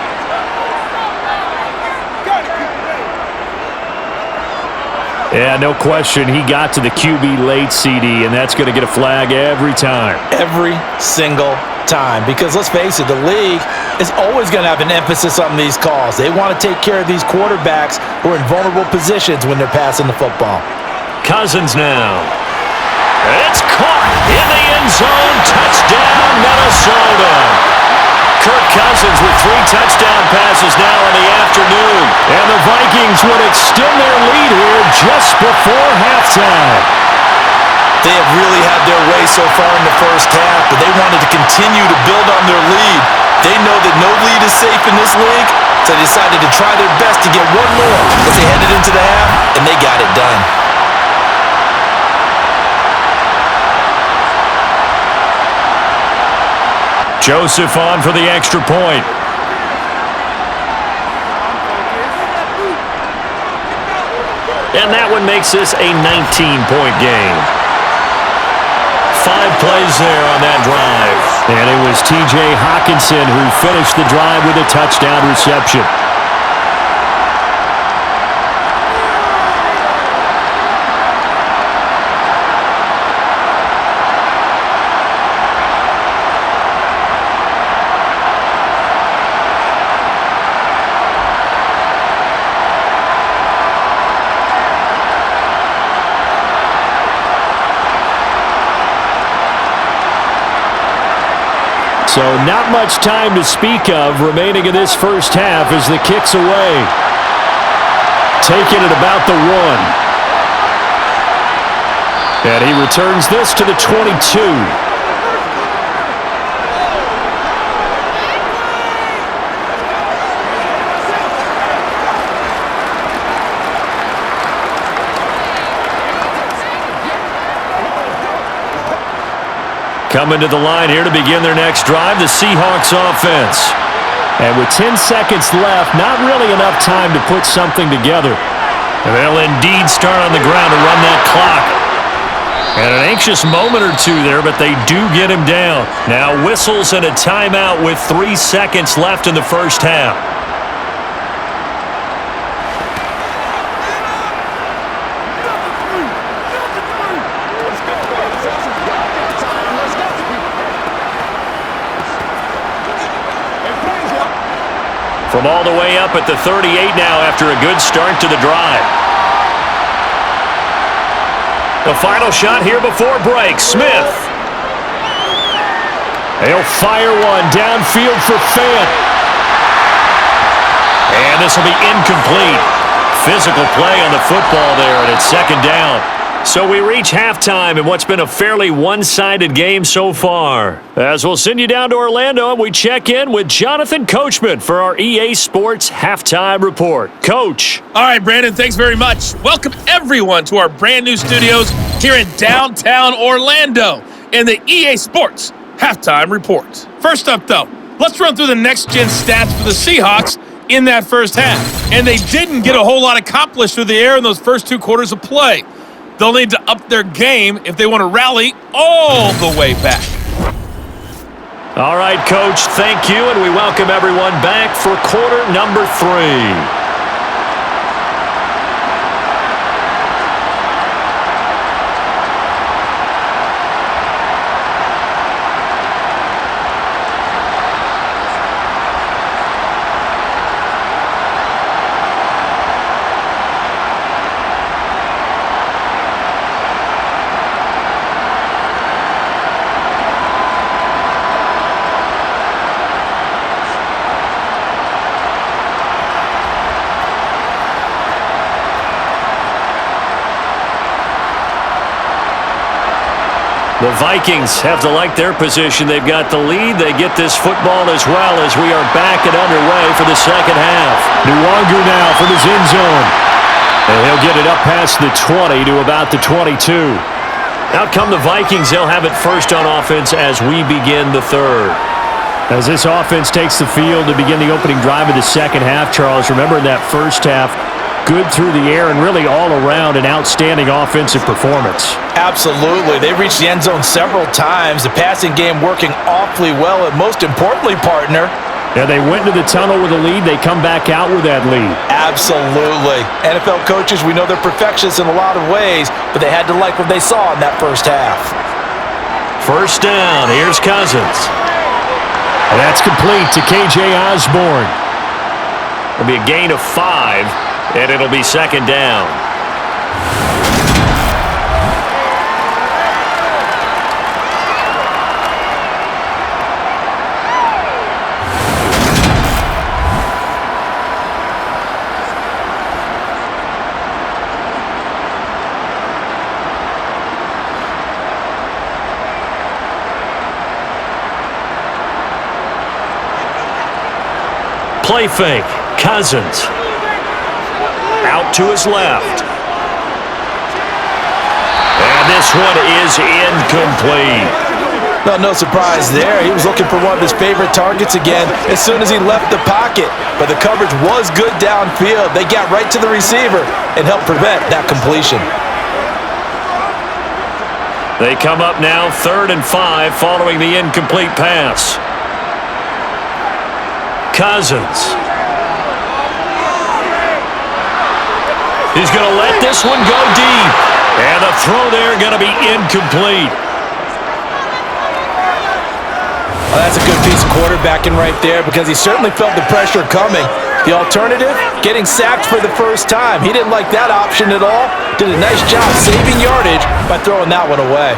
Yeah, no question. He got to the QB late, CD, and that's going to get a flag every time. Every single time. Because let's face it, the league is always going to have an emphasis on these calls. They want to take care of these quarterbacks who are in vulnerable positions when they're passing the football. Cousins now. It's caught in the end zone. Touchdown, Minnesota. Kirk Cousins with 3 touchdown passes now in the afternoon. And the Vikings would extend their lead here just before halftime. They have really had their way so far in the first half, but they wanted to continue to build on their lead. They know that no lead is safe in this league, so they decided to try their best to get one more as they headed into the half, and they got it done. Joseph on for the extra point. And that one makes this a 19-point game. 5 plays there on that drive. And it was T.J. Hawkinson who finished the drive with a touchdown reception. So not much time to speak of remaining in this first half as the kick's away. Taking it about the 1. And he returns this to the 22. Coming to the line here to begin their next drive, the Seahawks offense. And with 10 seconds left, not really enough time to put something together. And they'll indeed start on the ground to run that clock. And an anxious moment or two there, but they do get him down. Now whistles and a timeout with 3 seconds left in the first half. From all the way up at the 38 now after a good start to the drive. The final shot here before break. Smith. They'll fire one downfield for Fant. And this will be incomplete. Physical play on the football there, and it's second down. So we reach halftime in what's been a fairly one-sided game so far. As we'll send you down to Orlando, and we check in with Jonathan Coachman for our EA Sports Halftime Report. Coach. All right, Brandon, thanks very much. Welcome, everyone, to our brand new studios here in downtown Orlando in the EA Sports Halftime Report. First up, though, let's run through the next-gen stats for the Seahawks in that first half. And they didn't get a whole lot accomplished through the air in those first 2 quarters of play. They'll need to up their game if they want to rally all the way back. All right, Coach, thank you, and we welcome everyone back for quarter number 3. The Vikings have to like their position. They've got the lead. They get this football as well as we are back and underway for the second half. Nwangu now from his end zone. And he'll get it up past the 20 to about the 22. Out come the Vikings. They'll have it first on offense as we begin the third. As this offense takes the field to begin the opening drive of the second half, Charles, remember in that first half, Good through the air and really all around an outstanding offensive performance. Absolutely. They reached the end zone several times. The passing game working awfully well, and most importantly, partner, Yeah, they went to the tunnel with a lead. They come back out with that lead. absolutely. NFL coaches, we know they're perfectionists in a lot of ways, but they had to like what they saw in that first half. First down. Here's Cousins. And that's complete to K.J. Osborne. It'll be a gain of 5, and it'll be second down. Play fake. Cousins. Out to his left. And this one is incomplete. No surprise there. He was looking for one of his favorite targets again as soon as he left the pocket. But the coverage was good downfield. They got right to the receiver and helped prevent that completion. They come up now 3rd and 5 following the incomplete pass. Cousins. He's going to let this one go deep. And the throw there going to be incomplete. Well, that's a good piece of quarterbacking right there because he certainly felt the pressure coming. The alternative, getting sacked for the first time. He didn't like that option at all. Did a nice job saving yardage by throwing that one away.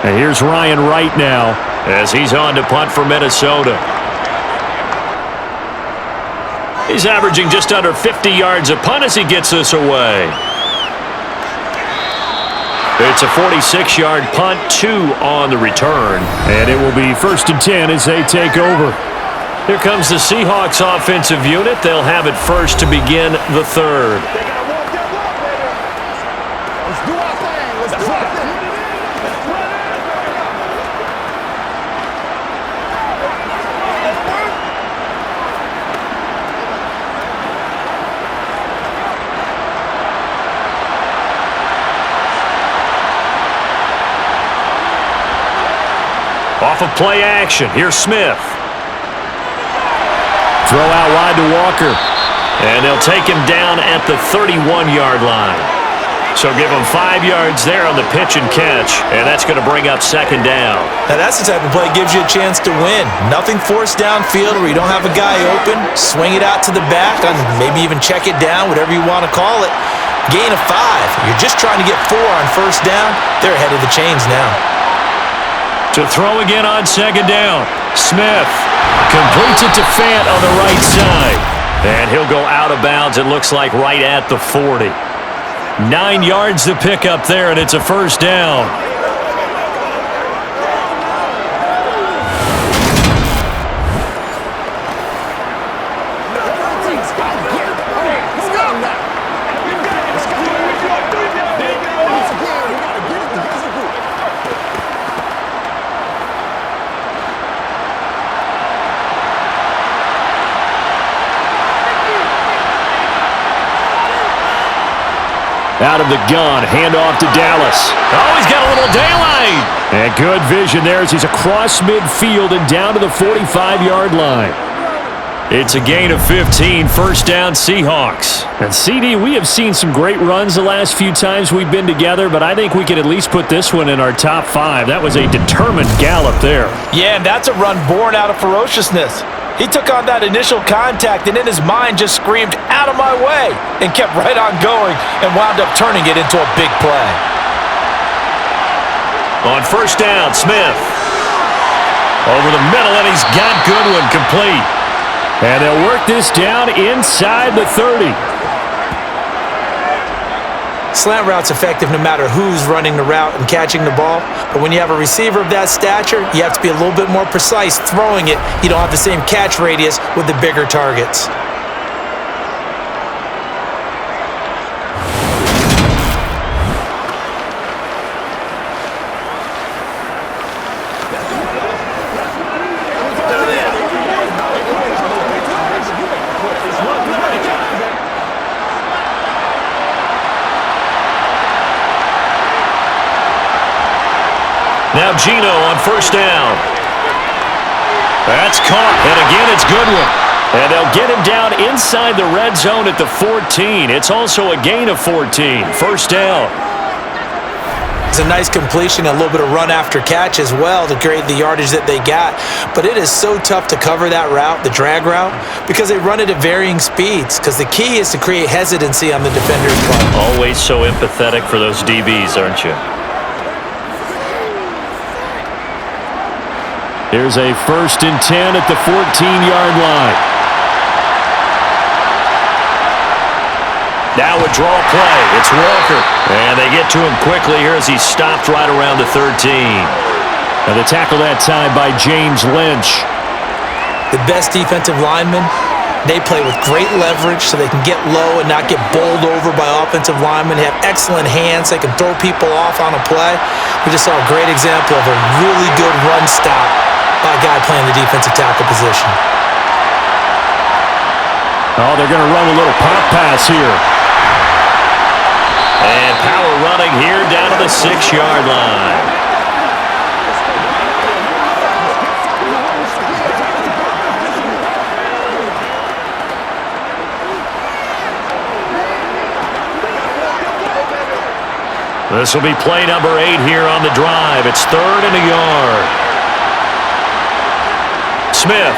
And here's Ryan Wright now as he's on to punt for Minnesota. He's averaging just under 50 yards a punt as he gets this away. It's a 46-yard punt, 2 on the return. And it will be 1st and 10 as they take over. Here comes the Seahawks offensive unit. They'll have it first to begin the 3rd. Off of play action, here's Smith. Throw out wide to Walker. And they'll take him down at the 31-yard line. So give him 5 yards there on the pitch and catch, and that's going to bring up second down. Now that's the type of play that gives you a chance to win. Nothing forced downfield where you don't have a guy open. Swing it out to the back, and maybe even check it down, whatever you want to call it. Gain of 5. You're just trying to get 4 on first down. They're ahead of the chains now. To throw again on second down. Smith completes it to Fant on the right side. And he'll go out of bounds, it looks like, right at the 40. 9 yards to pick up there, and it's a first down. Out of the gun, handoff to Dallas. Oh, he's got a little daylight. And good vision there as he's across midfield and down to the 45-yard line. It's a gain of 15, first down Seahawks. And CD, we have seen some great runs the last few times we've been together, but I think we could at least put this one in our top 5. That was a determined gallop there. Yeah, and that's a run born out of ferociousness. He took on that initial contact and in his mind just screamed, "Out of my way," and kept right on going and wound up turning it into a big play. On first down, Smith. Over the middle, and he's got Goodwin complete. And they'll work this down inside the 30. Slant route's effective no matter who's running the route and catching the ball. But when you have a receiver of that stature, you have to be a little bit more precise throwing it. You don't have the same catch radius with the bigger targets. Now Gino on first down. That's caught, and again it's Goodwin. And they'll get him down inside the red zone at the 14. It's also a gain of 14. First down. It's a nice completion, a little bit of run after catch as well to create the yardage that they got. But it is so tough to cover that route, the drag route, because they run it at varying speeds. Because the key is to create hesitancy on the defender's part. Always so empathetic for those DBs, aren't you? Here's a 1st and 10 at the 14-yard line. Now a draw play. It's Walker. And they get to him quickly here as he's stopped right around the 13. And the tackle that time by James Lynch. The best defensive linemen, they play with great leverage so they can get low and not get bowled over by offensive linemen. They have excellent hands. They can throw people off on a play. We just saw a great example of a really good run stop by a guy playing the defensive tackle position. Oh, they're going to run a little pop pass here. And power running here down to the 6-yard line. This will be play number 8 here on the drive. It's 3rd and a yard. Smith.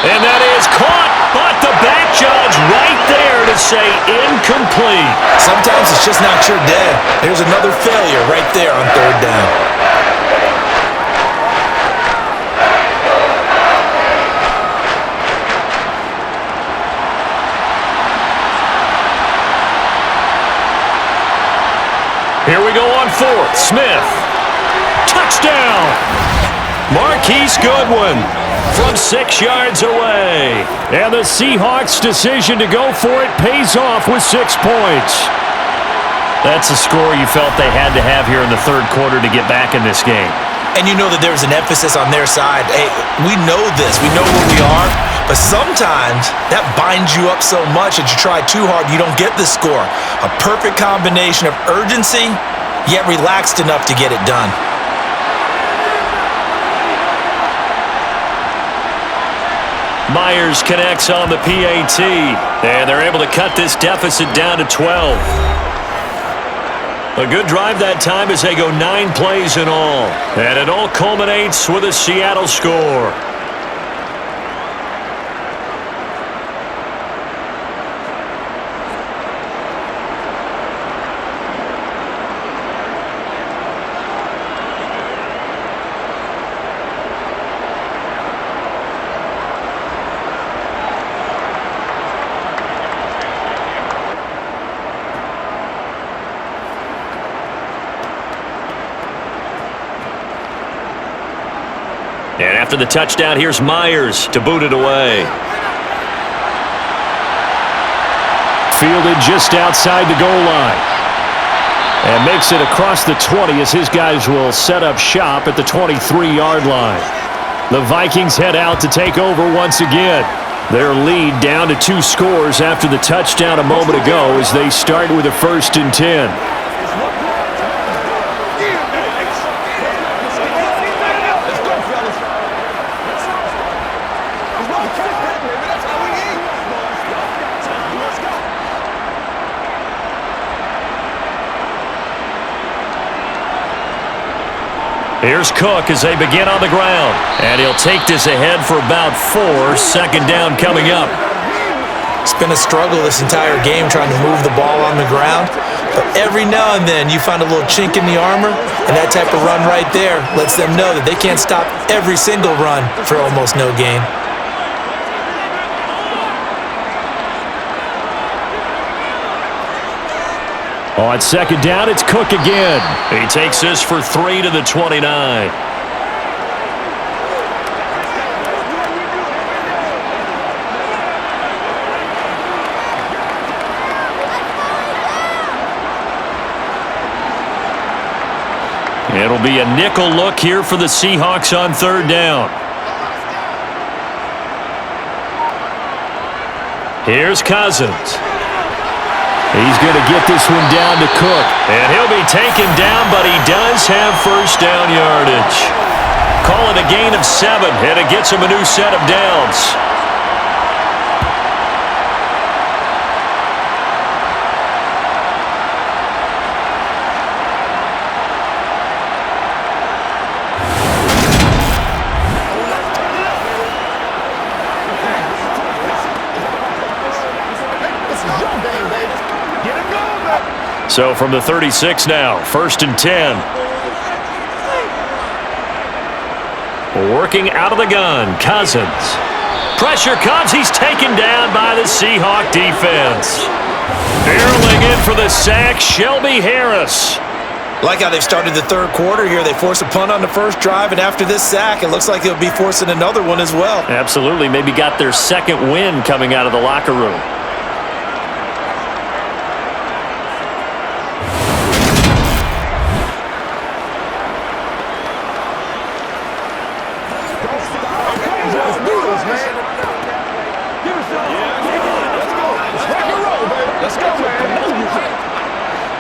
And that is caught, but the back judge right there to say incomplete. Sometimes it's just not your day. There's another failure right there on 3rd down. Here we go on 4th. Smith. Touchdown. Marquise Goodwin from 6 yards away. And the Seahawks' decision to go for it pays off with 6 points. That's a score you felt they had to have here in the 3rd quarter to get back in this game. And you know that there's an emphasis on their side. Hey, we know this. We know where we are. But sometimes that binds you up so much that you try too hard, you don't get the score. A perfect combination of urgency, yet relaxed enough to get it done. Myers connects on the PAT, and they're able to cut this deficit down to 12. A good drive that time as they go 9 plays in all. And it all culminates with a Seattle score. And after the touchdown, here's Myers to boot it away. Fielded just outside the goal line. And makes it across the 20 as his guys will set up shop at the 23-yard line. The Vikings head out to take over once again. Their lead down to 2 scores after the touchdown a moment ago as they start with a 1st and 10. Here's Cook as they begin on the ground. And he'll take this ahead for about 4. 2nd down coming up. It's been a struggle this entire game trying to move the ball on the ground. But every now and then you find a little chink in the armor, and that type of run right there lets them know that they can't stop every single run for almost no gain. On 2nd down, it's Cook again. He takes this for 3 to the 29. It'll be a nickel look here for the Seahawks on 3rd down. Here's Cousins. He's going to get this one down to Cook. And he'll be taken down, but he does have first down yardage. Call it a gain of 7, and it gets him a new set of downs. So from the 36 now, 1st and 10. Working out of the gun, Cousins. Pressure comes, he's taken down by the Seahawk defense. Barreling in for the sack, Shelby Harris. Like how they've started the third quarter here. They force a punt on the first drive, and after this sack, it looks like they'll be forcing another one as well. Absolutely, maybe got their second win coming out of the locker room.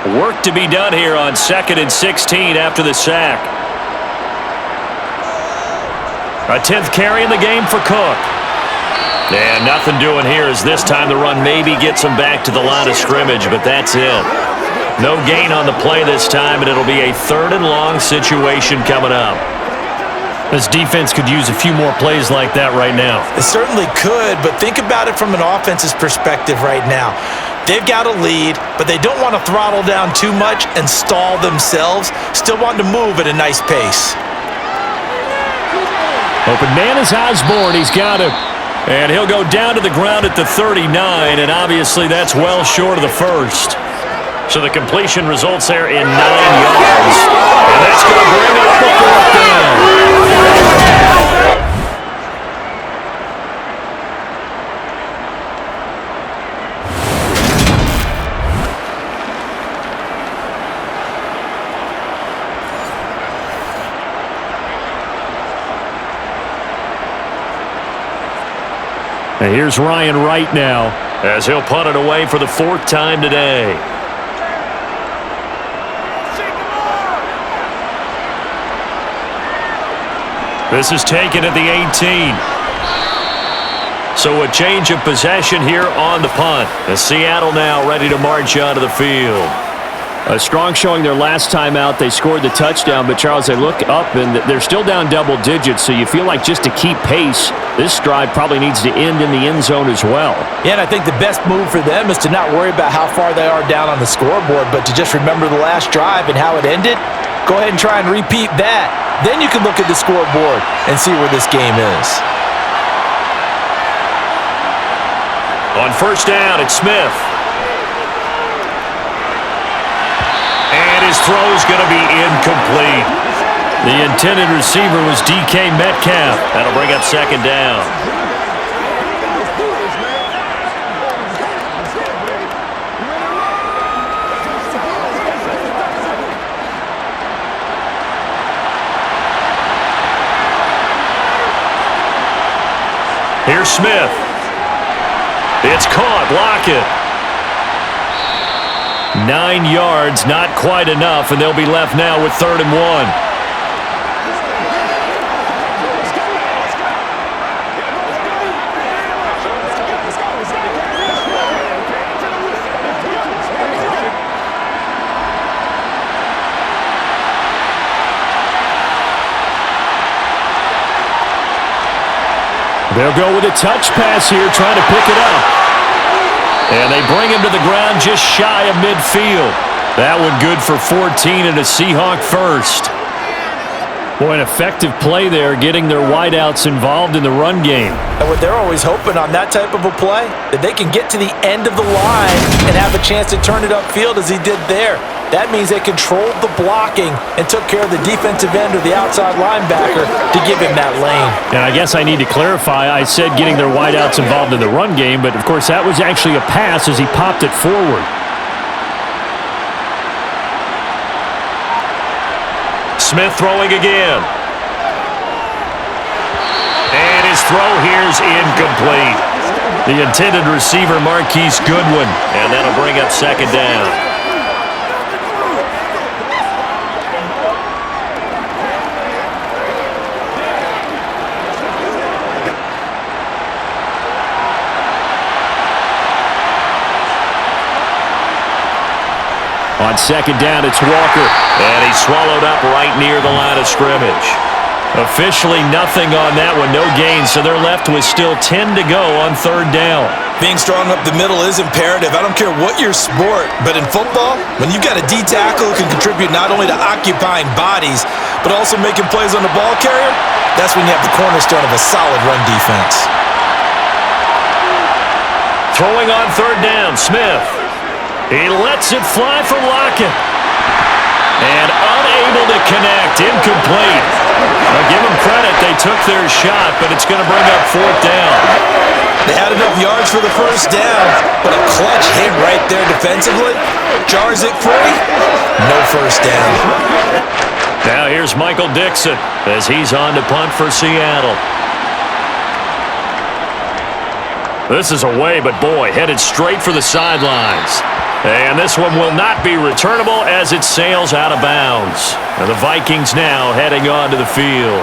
Work to be done here on 2nd and 16 after the sack. A 10th carry in the game for Cook. And nothing doing here as this time the run maybe gets him back to the line of scrimmage, but that's it. No gain on the play this time, and it'll be a 3rd and long situation coming up. This defense could use a few more plays like that right now. It certainly could, but think about it from an offense's perspective right now. They've got a lead, but they don't want to throttle down too much and stall themselves. Still want to move at a nice pace. Open man is Osborne. He's got him. And he'll go down to the ground at the 39, and obviously that's well short of the first. So the completion results there in 9 yards. And that's going to bring up the 4th down. And here's Ryan Wright now, as he'll punt it away for the 4th time today. This is taken at the 18. So a change of possession here on the punt. And Seattle now ready to march onto the field. A strong showing their last time out. They scored the touchdown, but Charles, they look up and they're still down double digits, so you feel like just to keep pace, this drive probably needs to end in the end zone as well. Yeah, and I think the best move for them is to not worry about how far they are down on the scoreboard, but to just remember the last drive and how it ended. Go ahead and try and repeat that. Then you can look at the scoreboard and see where this game is. On 1st down, it's Smith. And his throw's going to be incomplete. The intended receiver was DK Metcalf. That'll bring up 2nd down. Here's Smith. It's caught. Block it. 9 yards, not quite enough, and they'll be left now with 3rd and 1. They'll go with a touch pass here, trying to pick it up. And they bring him to the ground just shy of midfield. That one good for 14 and a Seahawk first. Boy, an effective play there, getting their wideouts involved in the run game. And what they're always hoping on that type of a play, that they can get to the end of the line and have a chance to turn it upfield as he did there. That means they controlled the blocking and took care of the defensive end or the outside linebacker to give him that lane. And I guess I need to clarify, I said getting their wideouts involved in the run game, but of course that was actually a pass as he popped it forward. Smith throwing again. And his throw here's incomplete. The intended receiver, Marquise Goodwin, and that'll bring up second down. On second down, it's Walker. And he's swallowed up right near the line of scrimmage. Officially nothing on that one, no gain, so they're left with still 10 to go on third down. Being strong up the middle is imperative. I don't care what your sport, but in football, when you've got a D tackle who can contribute not only to occupying bodies, but also making plays on the ball carrier, that's when you have the cornerstone of a solid run defense. Throwing on third down, Smith. He lets it fly from Lockett. And unable to connect, incomplete. Now give them credit, they took their shot, but it's going to bring up fourth down. They had enough yards for the first down, but a clutch hit right there defensively jars it free. No first down. Now here's Michael Dixon as he's on to punt for Seattle. This is away, but boy, headed straight for the sidelines. And this one will not be returnable as it sails out of bounds. And the Vikings now heading onto the field.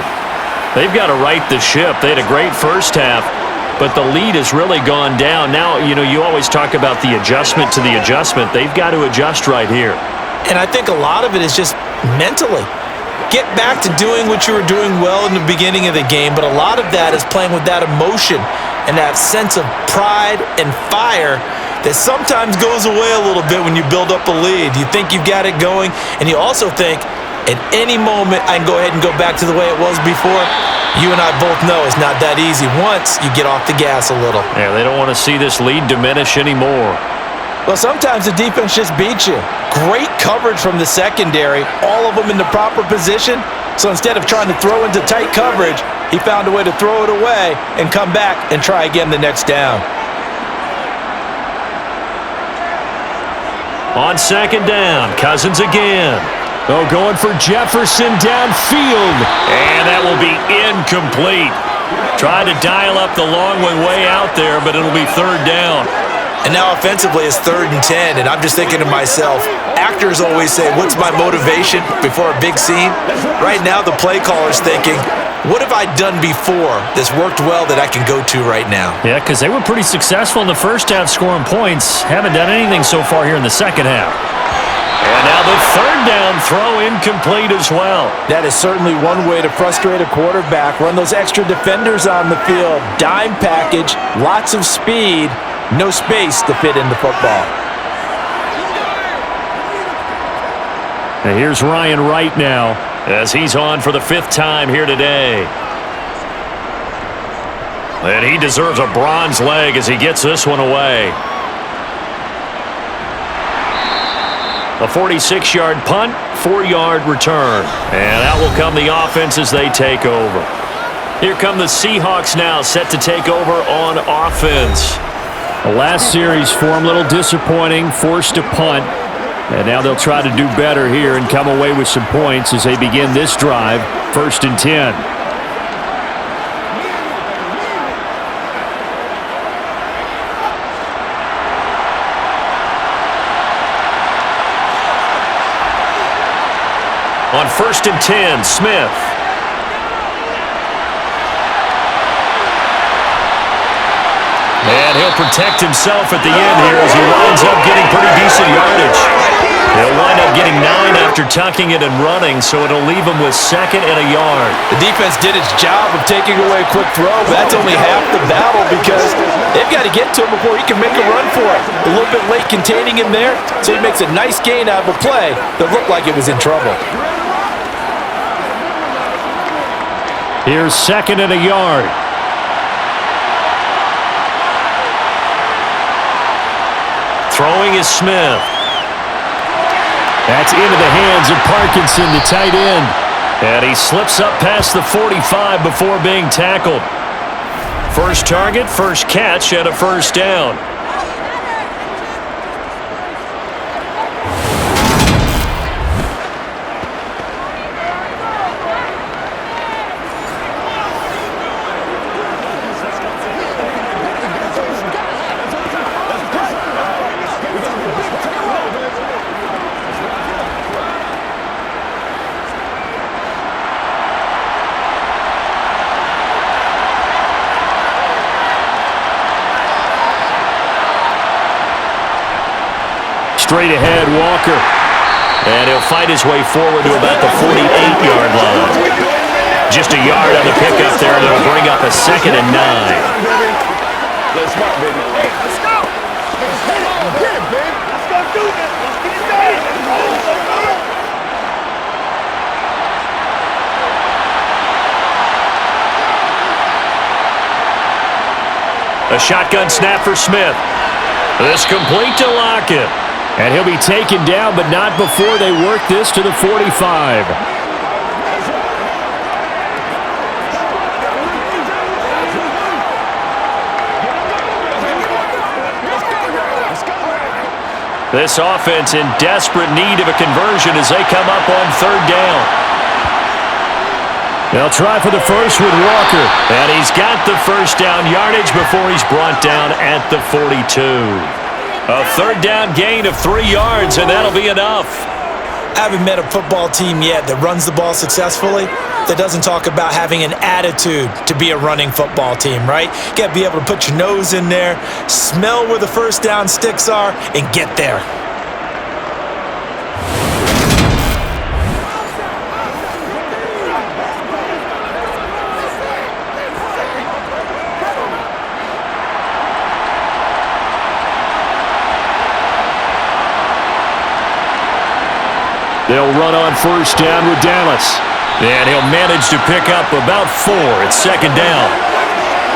They've got to right the ship. They had a great first half, but the lead has really gone down. Now, you always talk about the adjustment to the adjustment. They've got to adjust right here. And I think a lot of it is just mentally. Get back to doing what you were doing well in the beginning of the game, but a lot of that is playing with that emotion and that sense of pride and fire that sometimes goes away a little bit when you build up a lead. You think you've got it going, and you also think, at any moment, I can go ahead and go back to the way it was before. You and I both know it's not that easy once you get off the gas a little. Yeah, they don't want to see this lead diminish anymore. Well, sometimes the defense just beats you. Great coverage from the secondary, all of them in the proper position. So instead of trying to throw into tight coverage, he found a way to throw it away and come back and try again the next down. On second down, Cousins again. Oh, going for Jefferson downfield. And that will be incomplete. Tried to dial up the long way out there, but it'll be third down. And now offensively it's 3rd and 10, and I'm just thinking to myself, actors always say, what's my motivation before a big scene? Right now the play caller's thinking, what have I done before that's worked well that I can go to right now? Yeah, because they were pretty successful in the first half scoring points. Haven't done anything so far here in the second half. And now the third down throw incomplete as well. That is certainly one way to frustrate a quarterback. Run those extra defenders on the field. Dime package, lots of speed, no space to fit in the football. And here's Ryan Wright now as he's on for the 5th time here today. And he deserves a bronze leg as he gets this one away. A 46-yard punt, 4-yard return. And out will come the offense as they take over. Here come the Seahawks now, set to take over on offense. The last series for them, a little disappointing, forced to punt. And now they'll try to do better here and come away with some points as they begin this drive, 1st and 10. On 1st and 10, Smith. And he'll protect himself at the end here as he winds up getting pretty decent yardage. He'll wind up getting 9 after tucking it and running, so it'll leave him with 2nd and a yard. The defense did its job of taking away a quick throw, but that's only half the battle because they've got to get to him before he can make a run for it. A little bit late containing him there, so he makes a nice gain out of a play that looked like it was in trouble. Here's 2nd and a yard. Throwing is Smith. That's into the hands of Parkinson, the tight end. And he slips up past the 45 before being tackled. First target, first catch, and a first down. Straight ahead, Walker. And he'll fight his way forward to about the 48-yard line. Just a yard on the pickup there, and it'll bring up a 2nd and 9. Let's go, baby. Let's go. Get it, baby. Let's go do this. Let's get it done. A shotgun snap for Smith. This complete to Lockett. And he'll be taken down, but not before they work this to the 45. This offense in desperate need of a conversion as they come up on 3rd down. They'll try for the first with Walker. And he's got the first down yardage before he's brought down at the 42. A 3rd down gain of 3 yards, and that'll be enough. I haven't met a football team yet that runs the ball successfully that doesn't talk about having an attitude to be a running football team, right? You got to be able to put your nose in there, smell where the first down sticks are, and get there. They'll run on first down with Dallas. And he'll manage to pick up about 4 at 2nd down.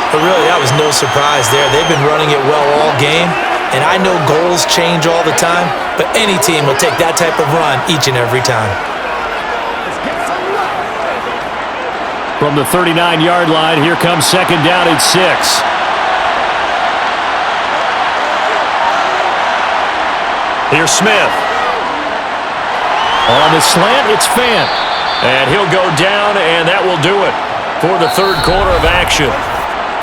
But really, that was no surprise there. They've been running it well all game, and I know goals change all the time, but any team will take that type of run each and every time. From the 39-yard line, here comes 2nd down and 6. Here's Smith. On the slant, it's Fant. And he'll go down, and that will do it for the 3rd quarter of action.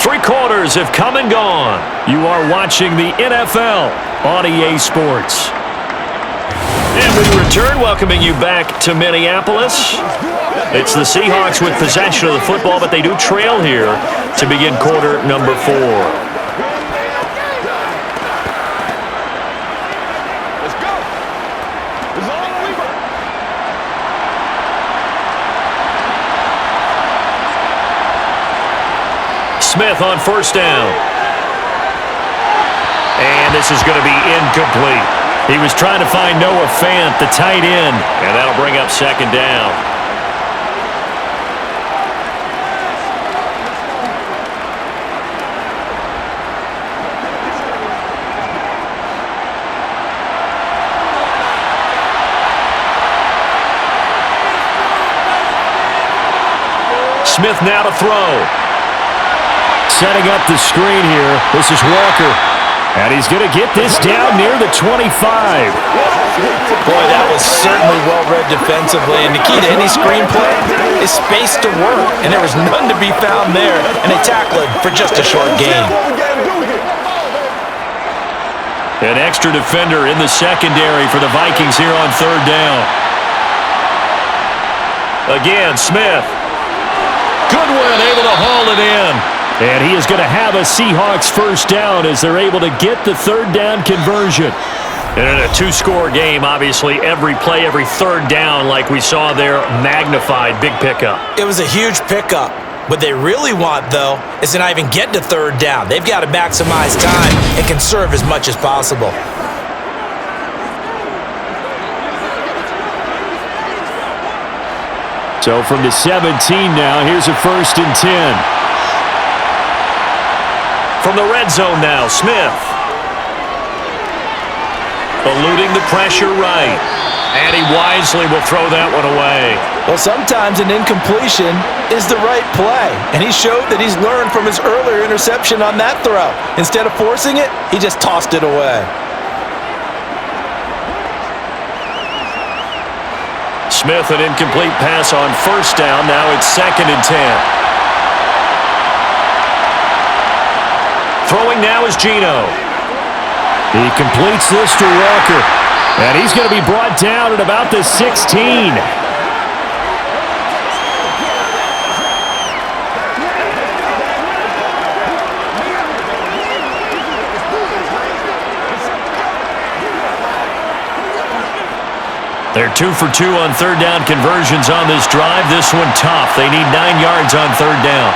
3 quarters have come and gone. You are watching the NFL on EA Sports. And we return, welcoming you back to Minneapolis. It's the Seahawks with possession of the football, but they do trail here to begin quarter number 4. Smith on first down. And this is going to be incomplete. He was trying to find Noah Fant, the tight end. And that'll bring up 2nd down. Smith now to throw. Setting up the screen here. This is Walker. And he's going to get this down near the 25. Boy, that was certainly well-read defensively. And the key to any screenplay is space to work. And there was none to be found there. And they tackled for just a short gain. An extra defender in the secondary for the Vikings here on 3rd down. Again, Smith. Goodwin able to haul it in. And he is going to have a Seahawks first down as they're able to get the 3rd down conversion. And in a 2-score game, obviously, every play, every 3rd down, like we saw there, magnified. Big pickup. It was a huge pickup. What they really want, though, is to not even get to 3rd down. They've got to maximize time and conserve as much as possible. So from the 17 now, here's a 1st and 10. From the red zone now, Smith. Eluding the pressure right. And he wisely will throw that one away. Well, sometimes an incompletion is the right play. And he showed that he's learned from his earlier interception on that throw. Instead of forcing it, he just tossed it away. Smith, an incomplete pass on first down. Now it's 2nd and 10. Throwing now is Geno. He completes this to Walker. And he's going to be brought down at about the 16. They're 2 for 2 on third down conversions on this drive. This one tough. They need 9 yards on third down.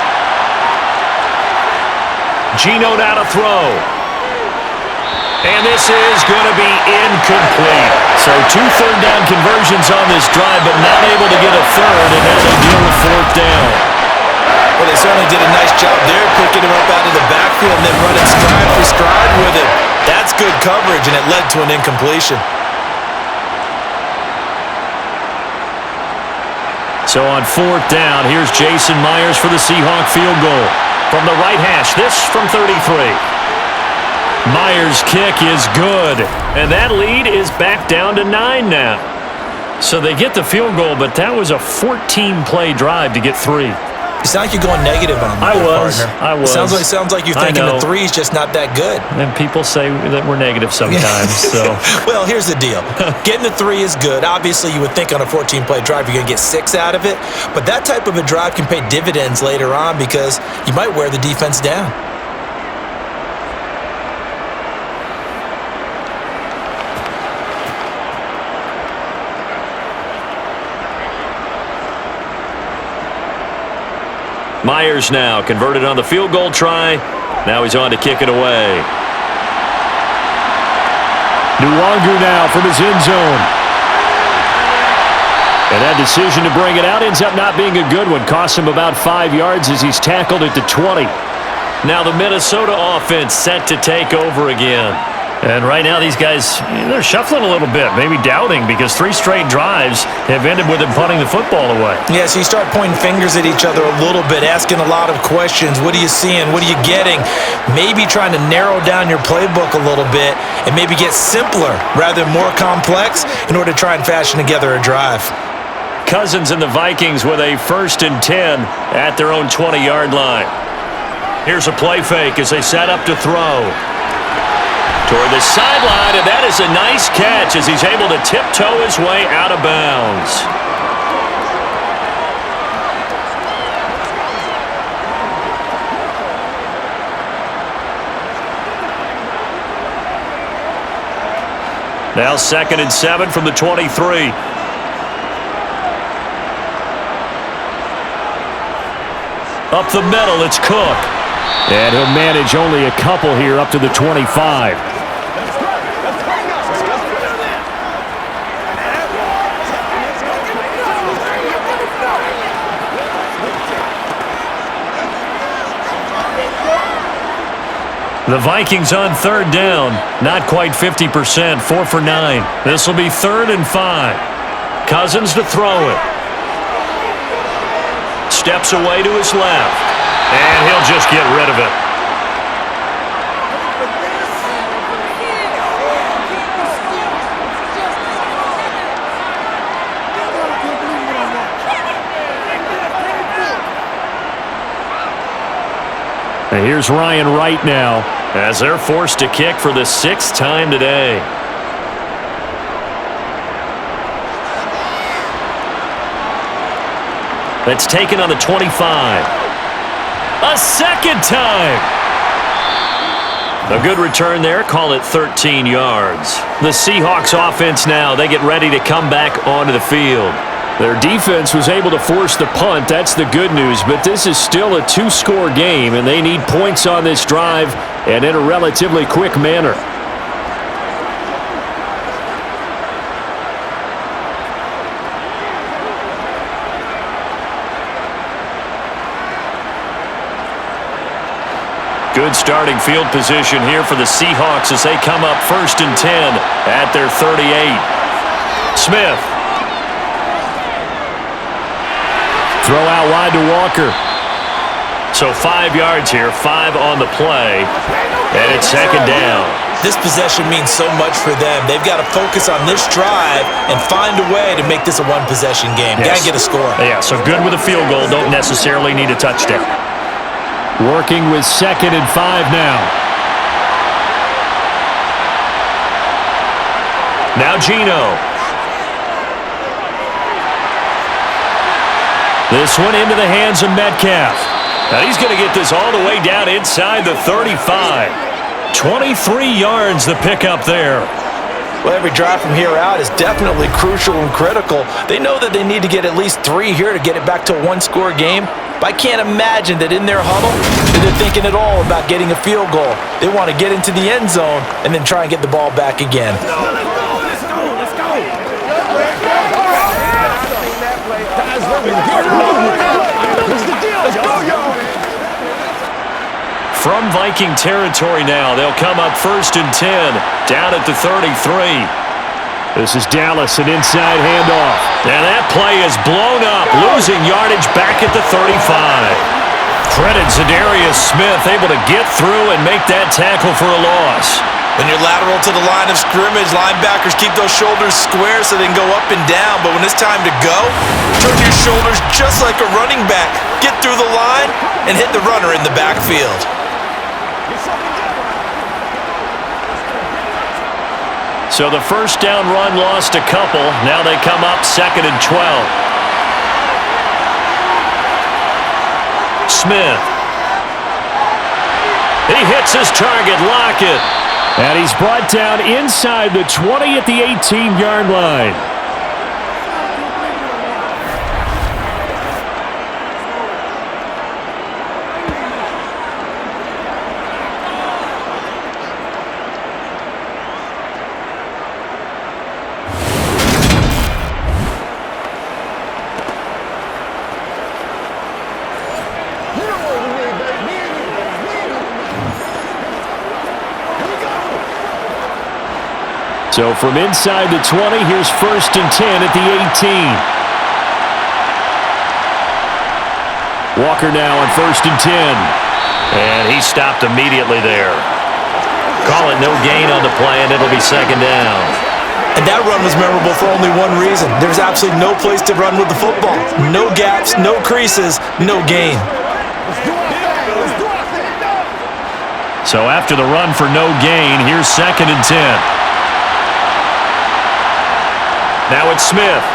Geno now to throw. And this is going to be incomplete. So 2 third down conversions on this drive, but not able to get a third, and now they deal with fourth down. Well, they certainly did a nice job there, picking him up out of the backfield and then running stride for stride with it. That's good coverage, and it led to an incompletion. So on fourth down, here's Jason Myers for the Seahawk field goal. From the right hash, this from 33. Myers' kick is good. And that lead is back down to 9 now. So they get the field goal, but that was a 14-play drive to get 3. You sound like you're going negative on me, I was. Sounds like you're thinking the 3's just not that good. And people say that we're negative sometimes. So, well, here's the deal. Getting the 3 is good. Obviously, you would think on a 14-play drive you're going to get 6 out of it. But that type of a drive can pay dividends later on because you might wear the defense down. Myers now converted on the field goal try. Now he's on to kick it away. Nwangu now from his end zone. And that decision to bring it out ends up not being a good one. Costs him about 5 yards as he's tackled at the 20. Now the Minnesota offense set to take over again. And right now these guys, they're shuffling a little bit, maybe doubting, because 3 straight drives have ended with them punting the football away. Yeah, so you start pointing fingers at each other a little bit, asking a lot of questions. What are you seeing? What are you getting? Maybe trying to narrow down your playbook a little bit and maybe get simpler rather than more complex in order to try and fashion together a drive. Cousins and the Vikings with a 1st and 10 at their own 20-yard line. Here's a play fake as they set up to throw. Toward the sideline, and that is a nice catch as he's able to tiptoe his way out of bounds. Now 2nd and 7 from the 23. Up the middle, it's Cook. And he'll manage only a couple here up to the 25. The Vikings on third down, not quite 50%, 4 for 9. This will be 3rd and 5. Cousins to throw it. Steps away to his left, and he'll just get rid of it. And here's Ryan Wright now, as they're forced to kick for the 6th time today. That's taken on the 25. A 2nd time. A good return there. Call it 13 yards. The Seahawks offense now, they get ready to come back onto the field. Their defense was able to force the punt. That's the good news. But this is still a 2-score game, and they need points on this drive and in a relatively quick manner. Good starting field position here for the Seahawks as they come up 1st and 10 at their 38. Smith. Throw out wide to Walker. So 5 yards here, 5 on the play, and it's 2nd down. This possession means so much for them. They've got to focus on this drive and find a way to make this a one-possession game. Yes. Got to get a score. Yeah, so good with a field goal. Don't necessarily need a touchdown. Working with 2nd and 5 now. Now Geno. This one into the hands of Metcalf. Now he's going to get this all the way down inside the 35. 23 yards the pickup there. Well, every drive from here out is definitely crucial and critical. They know that they need to get at least 3 here to get it back to a one-score game. But I can't imagine that in their huddle that they're thinking at all about getting a field goal. They want to get into the end zone and then try and get the ball back again. From Viking territory now, they'll come up 1st and 10, down at the 33. This is Dallas, an inside handoff. And that play is blown up, losing yardage back at the 35. Credit Zadarius Smith, able to get through and make that tackle for a loss. When you're lateral to the line of scrimmage, linebackers keep those shoulders square so they can go up and down. But when it's time to go, turn your shoulders just like a running back. Get through the line and hit the runner in the backfield. So the first down run lost a couple. Now they come up 2nd and 12. Smith. He hits his target, Lockett. And he's brought down inside the 20 at the 18-yard line. So from inside the 20, here's 1st and 10 at the 18. Walker now on 1st and 10. And he stopped immediately there. Call it no gain on the play, and it'll be 2nd down. And that run was memorable for only one reason. There's absolutely no place to run with the football. No gaps, no creases, no gain. So after the run for no gain, here's 2nd and 10. Now it's Smith.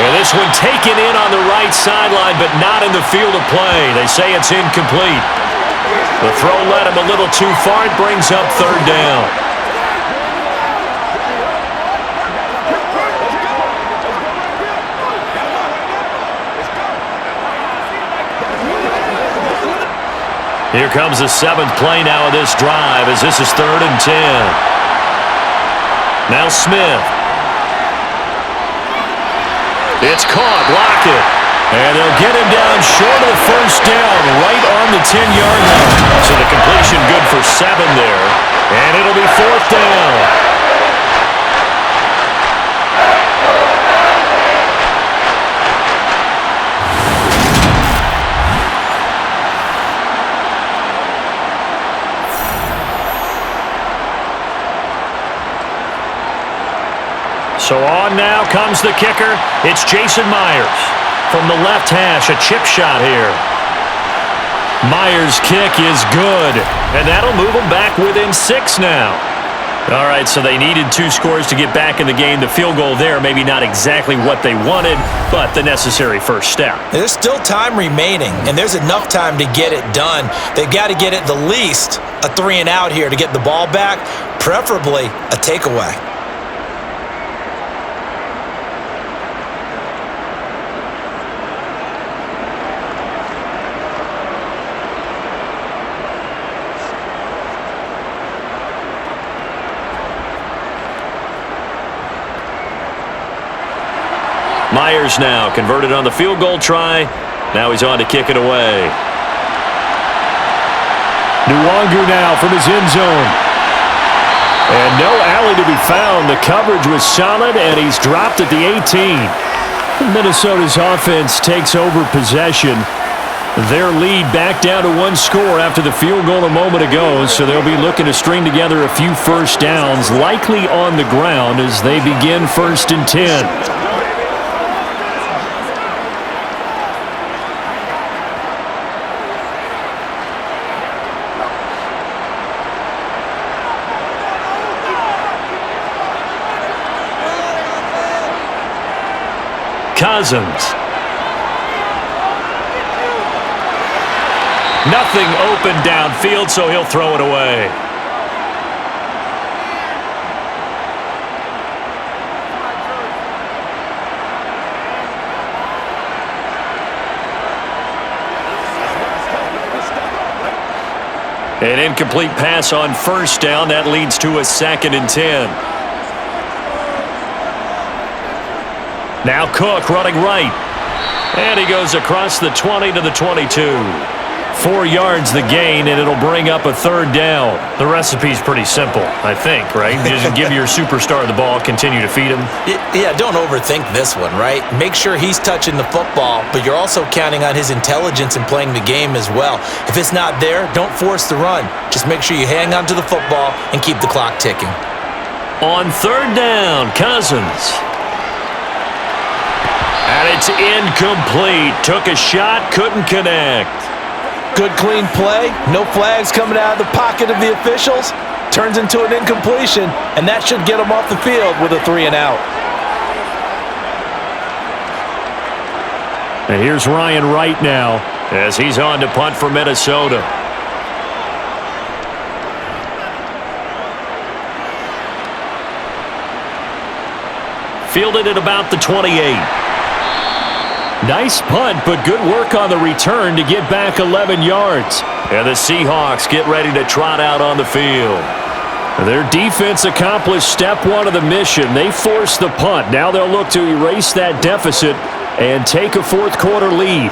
And this one taken in on the right sideline, but not in the field of play. They say it's incomplete. The throw led him a little too far. It brings up 3rd down. Here comes the 7th play now of this drive as this is 3rd and 10. Now Smith. It's caught. Lockett. And they'll get him down short of the 1st down, right on the 10-yard line. So the completion good for 7 there. And it'll be 4th down. So on now comes the kicker. It's Jason Myers. From the left hash, a chip shot here. Myers' kick is good. And that'll move them back within 6 now. All right, so they needed 2 scores to get back in the game. The field goal there, maybe not exactly what they wanted, but the necessary first step. There's still time remaining, and there's enough time to get it done. They've got to get at the least a 3 and out here to get the ball back, preferably a takeaway. Myers now converted on the field goal try. Now he's on to kick it away. Nwangu now from his end zone. And no alley to be found. The coverage was solid, and he's dropped at the 18. Minnesota's offense takes over possession. Their lead back down to 1 score after the field goal a moment ago, so they'll be looking to string together a few first downs, likely on the ground as they begin 1st and 10. Cousins. Nothing open downfield, so he'll throw it away. An incomplete pass on first down. That leads to a 2nd and 10. Now Cook running right. And he goes across the 20 to the 22. 4 yards the gain, and it'll bring up a 3rd down. The recipe's pretty simple, I think, right? You just give your superstar the ball, continue to feed him. Yeah, don't overthink this one, right? Make sure he's touching the football, but you're also counting on his intelligence in playing the game as well. If it's not there, don't force the run. Just make sure you hang on to the football and keep the clock ticking. On 3rd down, Cousins. And it's incomplete. Took a shot, couldn't connect. Good clean play, no flags coming out of the pocket of the officials. Turns into an incompletion, and that should get him off the field with a 3 and out. And here's Ryan Wright now as he's on to punt for Minnesota. Fielded at about the 28. Nice punt, but good work on the return to get back 11 yards. And the Seahawks get ready to trot out on the field. Their defense accomplished step 1 of the mission. They forced the punt. Now they'll look to erase that deficit and take a 4th quarter lead.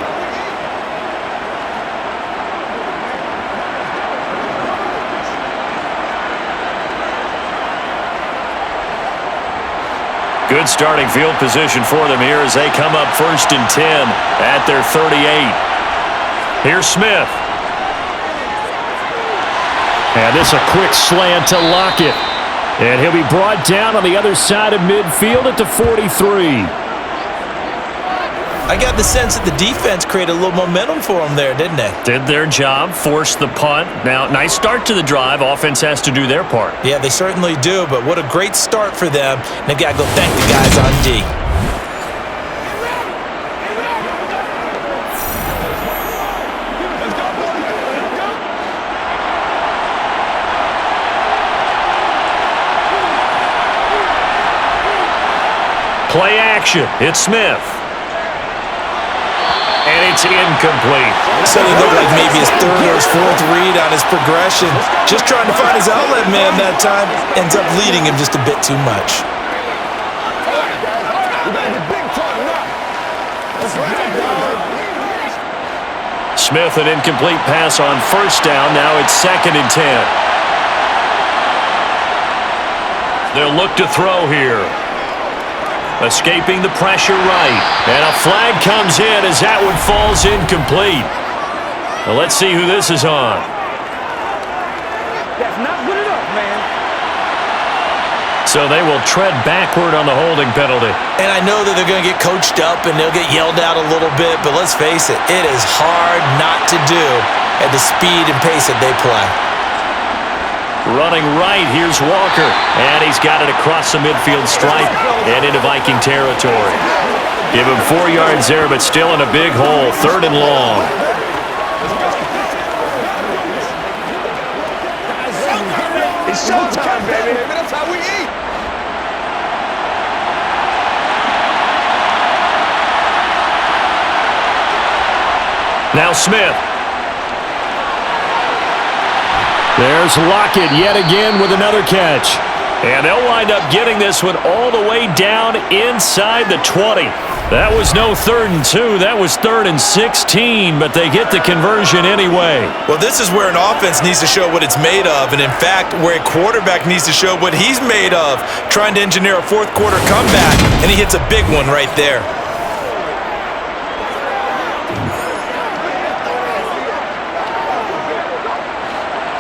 Good starting field position for them here as they come up 1st and 10 at their 38. Here's Smith. And this a quick slant to Lockett. And he'll be brought down on the other side of midfield at the 43. I got the sense that the defense created a little momentum for them there, didn't they? Did their job, forced the punt. Now, nice start to the drive. Offense has to do their part. Yeah, they certainly do, but what a great start for them. And they've got to go thank the guys on D. Play action. It's Smith. And it's incomplete. So it looked like maybe his 3rd or his 4th read on his progression. Just trying to find his outlet man that time. Ends up leading him just a bit too much. Smith, an incomplete pass on 1st down. Now it's 2nd and 10. They'll look to throw here. Escaping the pressure right. And a flag comes in as that one falls incomplete. Well, let's see who this is on. That's not good enough, man. So they will tread backward on the holding penalty. And I know that they're going to get coached up and they'll get yelled at a little bit, but let's face it, it is hard not to do at the speed and pace that they play. Running right, here's Walker. And he's got it across the midfield stripe and into Viking territory. Give him 4 yards there, but still in a big hole. 3rd and long. It's showtime, baby. That's how we eat. Now Smith. There's Lockett yet again with another catch. And they'll wind up getting this one all the way down inside the 20. That was no 3rd and 2. That was 3rd and 16, but they get the conversion anyway. Well, this is where an offense needs to show what it's made of, and in fact, where a quarterback needs to show what he's made of, trying to engineer a 4th quarter comeback, and he hits a big one right there.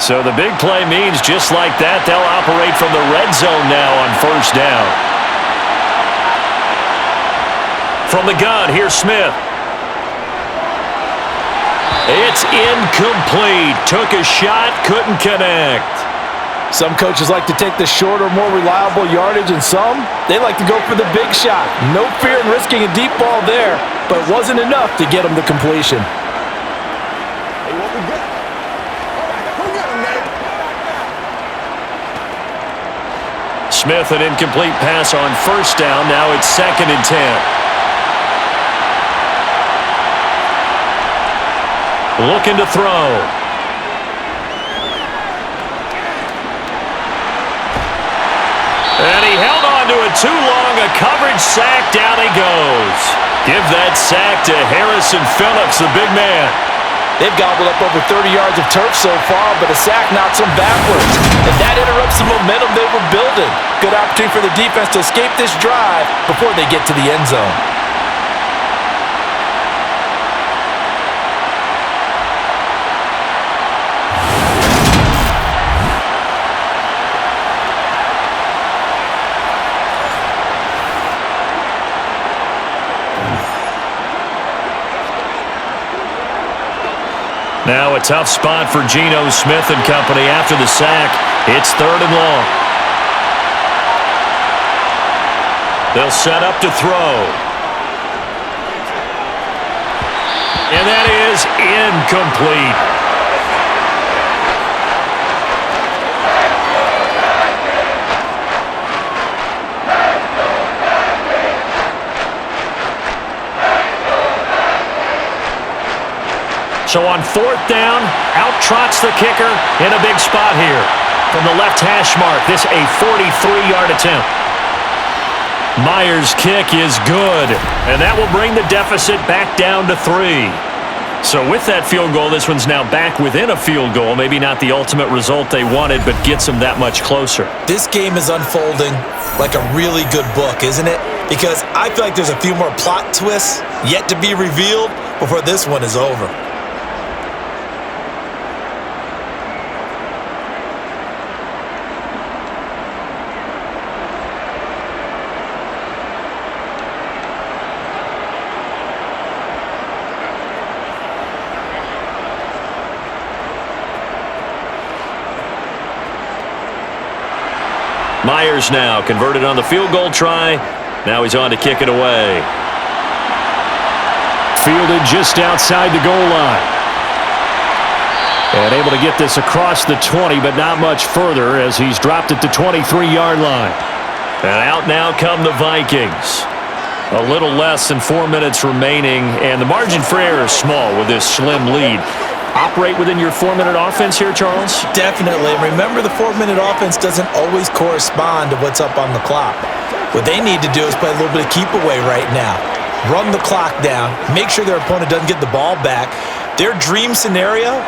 So the big play means just like that, they'll operate from the red zone now on 1st down. From the gun, here's Smith. It's incomplete. Took a shot, couldn't connect. Some coaches like to take the shorter, more reliable yardage, and some, they like to go for the big shot. No fear in risking a deep ball there, but it wasn't enough to get them the completion. Smith, an incomplete pass on 1st down. Now it's 2nd and 10. Looking to throw. onto it too long. A coverage sack. Down he goes. Give that sack to Harrison Phillips, the big man. They've gobbled up over 30 yards of turf so far, but a sack knocks them backwards. And that interrupts the momentum they were building. Good opportunity for the defense to escape this drive before they get to the end zone. Now a tough spot for Geno Smith and company after the sack. It's 3rd and long. They'll set up to throw. And that is incomplete. So on 4th down, out trots the kicker in a big spot here. From the left hash mark, this a 43-yard attempt. Myers' kick is good, and that will bring the deficit back down to 3. So with that field goal, this one's now back within a field goal. Maybe not the ultimate result they wanted, but gets them that much closer. This game is unfolding like a really good book, isn't it? Because I feel like there's a few more plot twists yet to be revealed before this one is over. Myers now converted on the field goal try. Now he's on to kick it away. Fielded just outside the goal line. And able to get this across the 20, but not much further as he's dropped it to 23-yard line. And out now come the Vikings. A little less than 4 minutes remaining, and the margin for error is small with this slim lead. Operate within your 4-minute offense here, Charles? Definitely. Remember, the 4-minute offense doesn't always correspond to what's up on the clock. What they need to do is play a little bit of keep away right now. Run the clock down. Make sure their opponent doesn't get the ball back. Their dream scenario,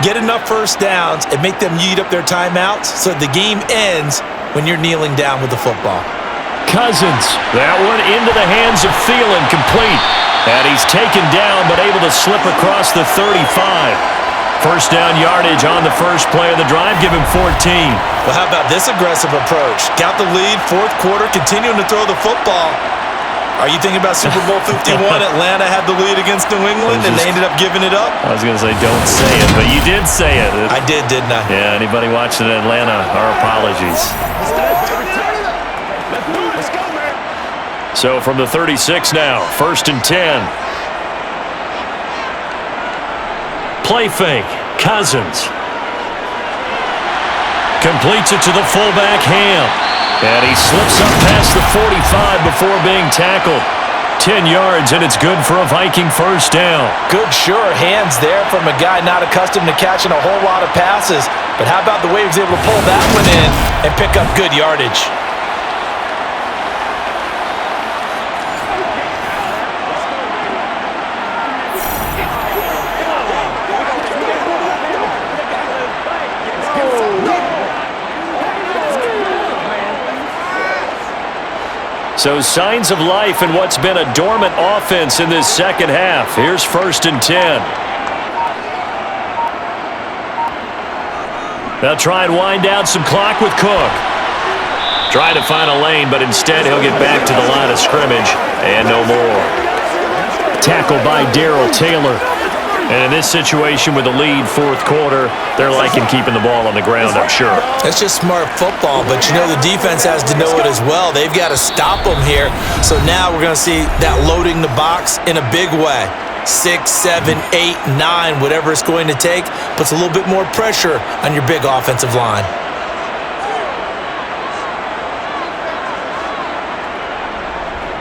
get enough first downs and make them eat up their timeouts so the game ends when you're kneeling down with the football. Cousins. That one into the hands of Thielen, complete. And he's taken down, but able to slip across the 35. First down yardage on the first play of the drive. Give him 14. Well, how about this aggressive approach? Got the lead, 4th quarter, continuing to throw the football. Are you thinking about Super Bowl 51? Atlanta had the lead against New England, and they ended up giving it up? I was going to say, don't say it, but you did say it. I did, didn't I? Yeah, anybody watching Atlanta, our apologies. So from the 36 now, 1st and 10. Play fake, Cousins. Completes it to the fullback, Ham. And he slips up past the 45 before being tackled. 10 yards, and it's good for a Viking first down. Good, sure hands there from a guy not accustomed to catching a whole lot of passes. But how about the way he was able to pull that one in and pick up good yardage? So signs of life in what's been a dormant offense in this second half. Here's 1st and 10. They'll try and wind down some clock with Cook. Trying to find a lane, but instead he'll get back to the line of scrimmage and no more. Tackled by Darrell Taylor. And in this situation with the lead, 4th quarter, they're liking keeping the ball on the ground, I'm sure. That's just smart football, but you know the defense has to know it as well. They've got to stop them here. So now we're going to see that loading the box in a big way. 6, 7, 8, 9, whatever it's going to take, puts a little bit more pressure on your big offensive line.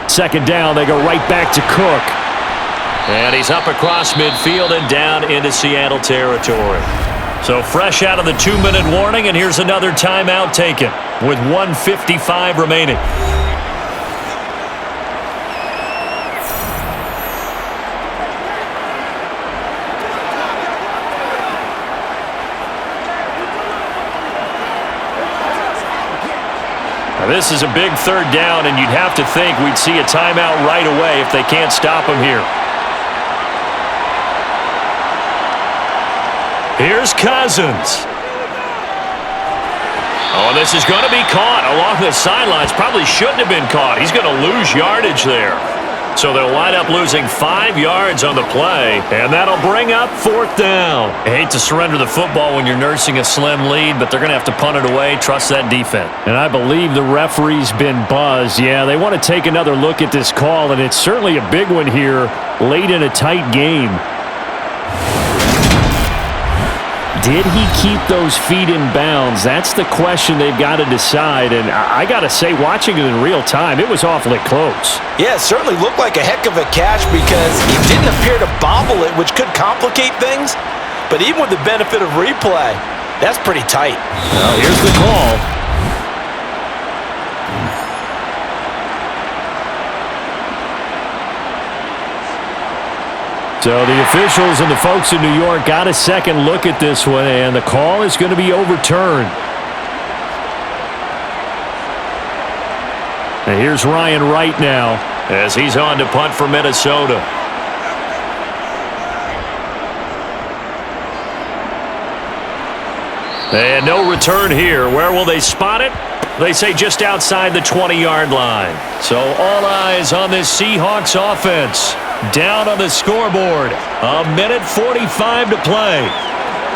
Second down, they go right back to Cook. And he's up across midfield and down into Seattle territory. So fresh out of the 2-minute warning, and here's another timeout taken. with 1:55 remaining. Now, this is a big third down, and you'd have to think we'd see a timeout right away if they can't stop him here. Here's Cousins. Oh, this is going to be caught along the sidelines. Probably shouldn't have been caught. He's going to lose yardage there. So they'll wind up losing 5 yards on the play, and that'll bring up 4th down. I hate to surrender the football when you're nursing a slim lead, but they're going to have to punt it away. Trust that defense. And I believe the referee's been buzzed. Yeah, they want to take another look at this call, and it's certainly a big one here late in a tight game. Did he keep those feet in bounds? That's the question they've got to decide. And I got to say, watching it in real time, it was awfully close. Yeah, it certainly looked like a heck of a catch because he didn't appear to bobble it, which could complicate things. But even with the benefit of replay, that's pretty tight. Well, here's the call. So the officials and the folks in New York got a second look at this one, and the call is going to be overturned. And here's Ryan Wright now as he's on to punt for Minnesota. And no return here. Where will they spot it? They say just outside the 20-yard line. So all eyes on this Seahawks offense. Down on the scoreboard. 1:45 to play.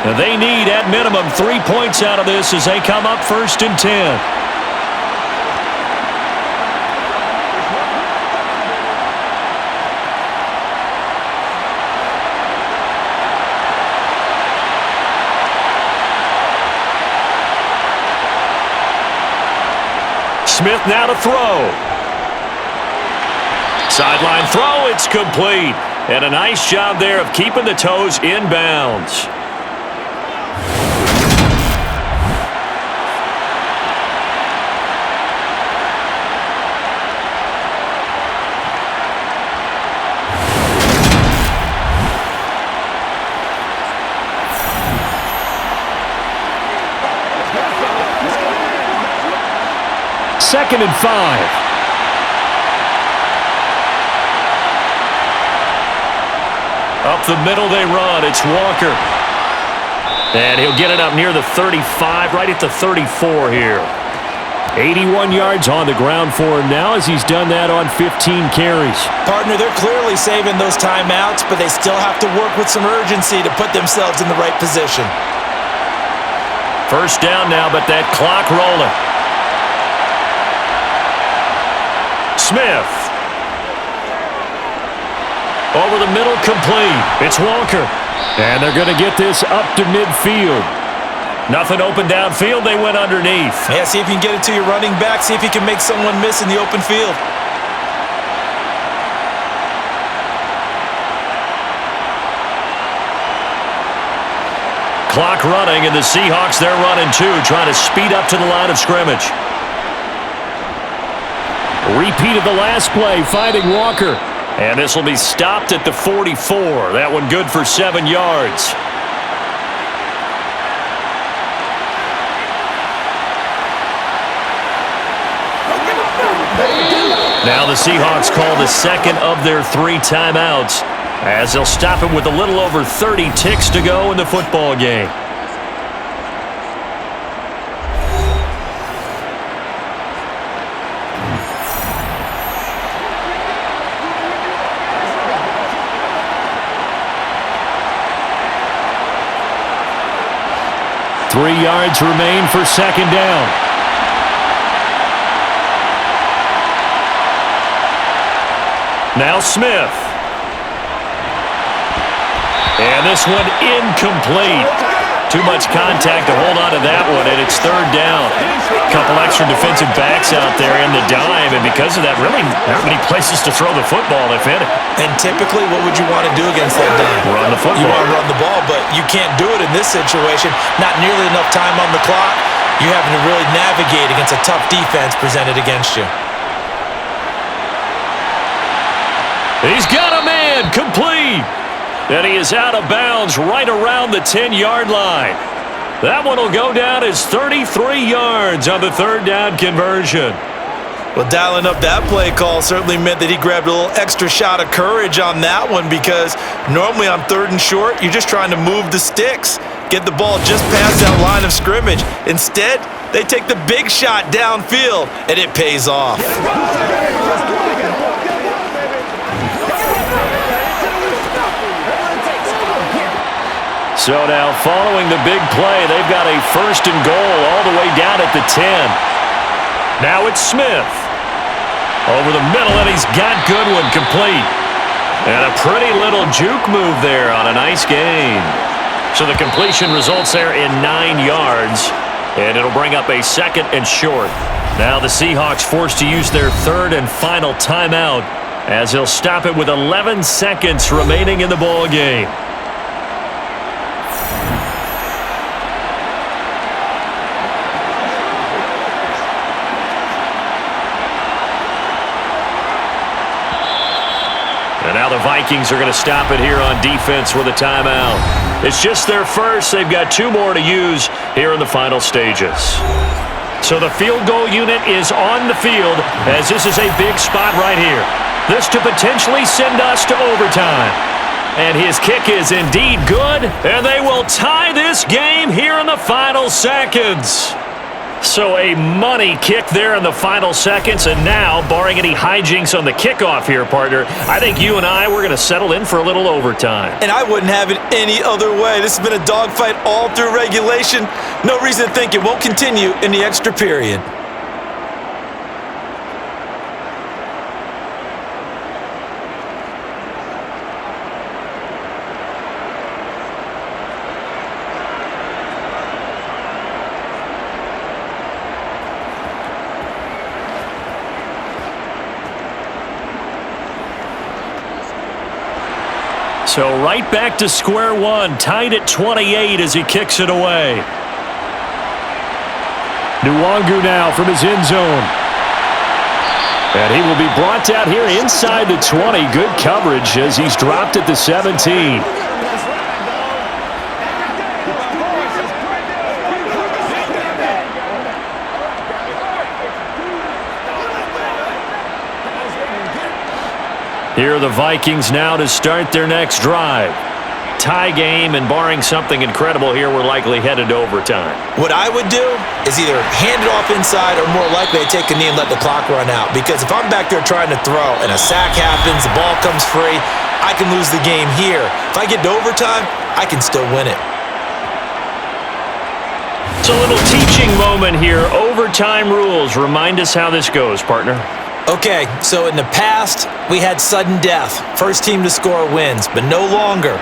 Now they need, at minimum, 3 points out of this as they come up 1st and 10. Smith now to throw. Sideline throw, it's complete. And a nice job there of keeping the toes in bounds. Second and 5. Up the middle they run. It's Walker. And he'll get it up near the 35, right at the 34 here. 81 yards on the ground for him now as he's done that on 15 carries. Partner, they're clearly saving those timeouts, but they still have to work with some urgency to put themselves in the right position. First down now, but that clock rolling. Smith. Over the middle, complete. It's Walker. And they're going to get this up to midfield. Nothing open downfield. They went underneath. Yeah, see if you can get it to your running back. See if you can make someone miss in the open field. Clock running, and the Seahawks, they're running too, trying to speed up to the line of scrimmage. Repeat of the last play, finding Walker. And this will be stopped at the 44. That one good for 7 yards. Now the Seahawks call the second of their 3 timeouts as they'll stop him with a little over 30 ticks to go in the football game. Three yards remain for second down. Now Smith. And this one incomplete. Too much contact to hold on to that one, and it's third down. A couple extra defensive backs out there in the dime, and because of that, really not many places to throw the football, if any. And typically, what would you want to do against that dime? Run the football. You want to run the ball, but you can't do it in this situation. Not nearly enough time on the clock. You're having to really navigate against a tough defense presented against you. He's got a man, complete. And he is out of bounds right around the 10-yard line. That one will go down as 33 yards on the third down conversion. Well, dialing up that play call certainly meant that he grabbed a little extra shot of courage on that one, because normally on 3rd and short, you're just trying to move the sticks, get the ball just past that line of scrimmage. Instead, they take the big shot downfield, and it pays off. So now, following the big play, they've got a 1st and goal all the way down at the 10. Now it's Smith. Over the middle, and he's got Goodwin complete. And a pretty little juke move there on a nice gain. So the completion results there in 9 yards, and it'll bring up a 2nd and short. Now the Seahawks forced to use their 3rd and final timeout, as they'll stop it with 11 seconds remaining in the ball game. And now the Vikings are going to stop it here on defense with a timeout. It's just their first. They've got 2 more to use here in the final stages. So the field goal unit is on the field, as this is a big spot right here. This to potentially send us to overtime. And his kick is indeed good, and they will tie this game here in the final seconds. So a money kick there in the final seconds, and now, barring any hijinks on the kickoff here, partner, I think you and I, we're going to settle in for a little overtime. And I wouldn't have it any other way. This has been a dogfight all through regulation. No reason to think it won't continue in the extra period. So right back to square one, tied at 28 as he kicks it away. Nwangu now from his end zone. And he will be brought down here inside the 20. Good coverage as he's dropped at the 17. Here are the Vikings now to start their next drive. Tie game, and barring something incredible here, we're likely headed to overtime. What I would do is either hand it off inside, or more likely I take a knee and let the clock run out. Because if I'm back there trying to throw and a sack happens, the ball comes free, I can lose the game here. If I get to overtime, I can still win it. It's a little teaching moment here. Overtime rules. Remind us how this goes, partner. Okay, so in the past, we had sudden death. First team to score wins, but no longer.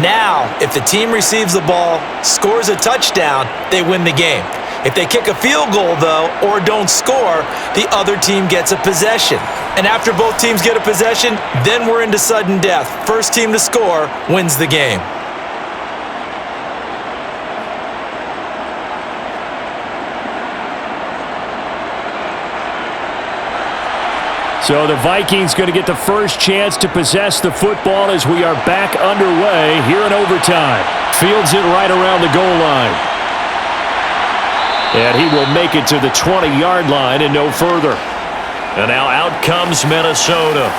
Now, if the team receives the ball, scores a touchdown, they win the game. If they kick a field goal, though, or don't score, the other team gets a possession. And after both teams get a possession, then we're into sudden death. First team to score wins the game. So the Vikings going to get the first chance to possess the football as we are back underway here in overtime. Fields it right around the goal line. And he will make it to the 20-yard line and no further. And now out comes Minnesota.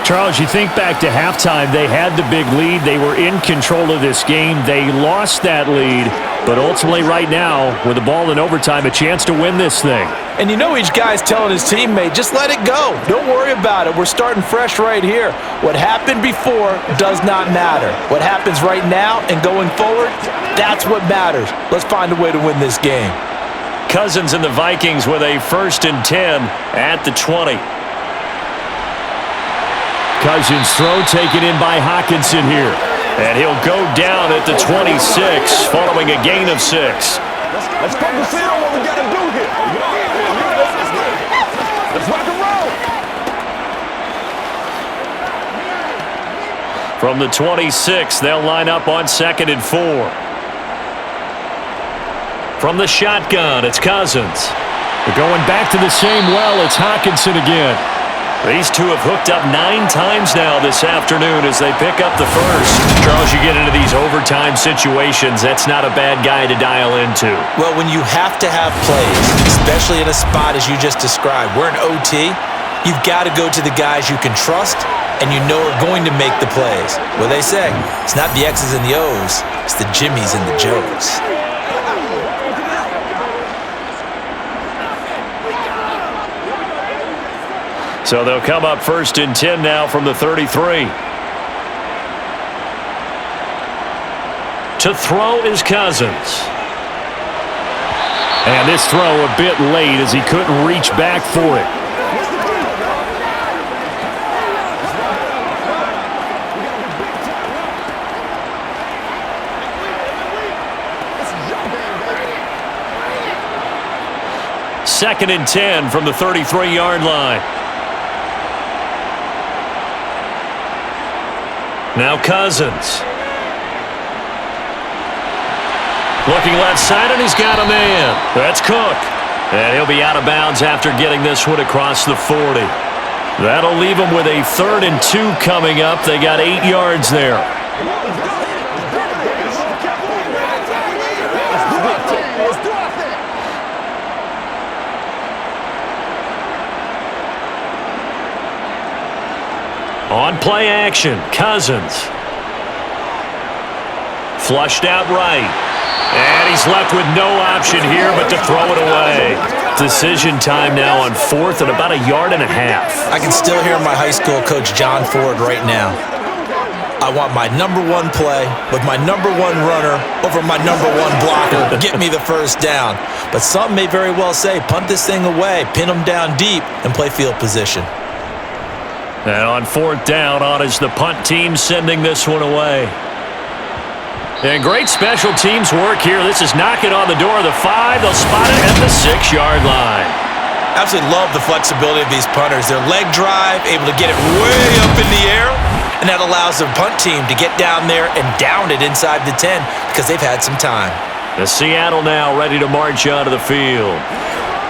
Charles, you think back to halftime, they had the big lead. They were in control of this game. They lost that lead. But ultimately right now, with the ball in overtime, a chance to win this thing. And you know each guy's telling his teammate, just let it go. Don't worry about it. We're starting fresh right here. What happened before does not matter. What happens right now and going forward, that's what matters. Let's find a way to win this game. Cousins and the Vikings with a 1st and 10 at the 20. Cousins throw taken in by Hockenson here. And he'll go down at the 26 following a gain of 6. Let's focus in on what we got to do here. Let's rock and roll. From the 26, they'll line up on 2nd and 4. From the shotgun, it's Cousins. They're going back to the same well. It's Hockenson again. These two have hooked up 9 times now this afternoon as they pick up the first. Charles, you get into these overtime situations, that's not a bad guy to dial into. Well, when you have to have plays, especially in a spot as you just described, we're in OT, you've got to go to the guys you can trust and you know are going to make the plays. Well, they say, it's not the X's and the O's, it's the Jimmies and the Joes. So they'll come up 1st and 10 now from the 33. To throw is Cousins. And this throw a bit late as he couldn't reach back for it. Second and 10 from the 33-yard line. Now Cousins. Looking left side, and he's got a man. That's Cook. And he'll be out of bounds after getting this one across the 40. That'll leave him with a 3rd and 2 coming up. They got 8 yards there. On play action, Cousins. Flushed out right. And he's left with no option here but to throw it away. Decision time now on 4th and about 1.5 yards. I can still hear my high school coach John Ford right now. I want my number 1 play with my number 1 runner over my number 1 blocker. Get me the first down. But some may very well say, punt this thing away, pin them down deep, and play field position. And on 4th down, on is the punt team sending this one away. And great special teams work here. This is knocking on the door of the 5. They'll spot it at the 6-yard line. Absolutely love the flexibility of these punters. Their leg drive, able to get it way up in the air, and that allows the punt team to get down there and down it inside the 10 because they've had some time. The Seattle now ready to march onto the field.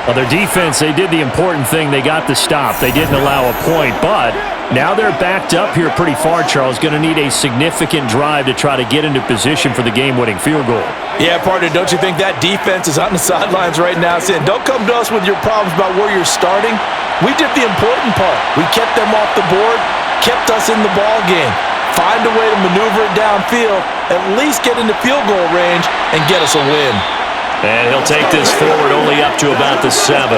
Well, their defense, they did the important thing. They got the stop. They didn't allow a point, but now they're backed up here pretty far, Charles. Going to need a significant drive to try to get into position for the game-winning field goal. Yeah, partner, don't you think that defense is on the sidelines right now saying, don't come to us with your problems about where you're starting. We did the important part. We kept them off the board, kept us in the ball game. Find a way to maneuver it downfield, at least get into field goal range, and get us a win. And he'll take this forward only up to about the 7.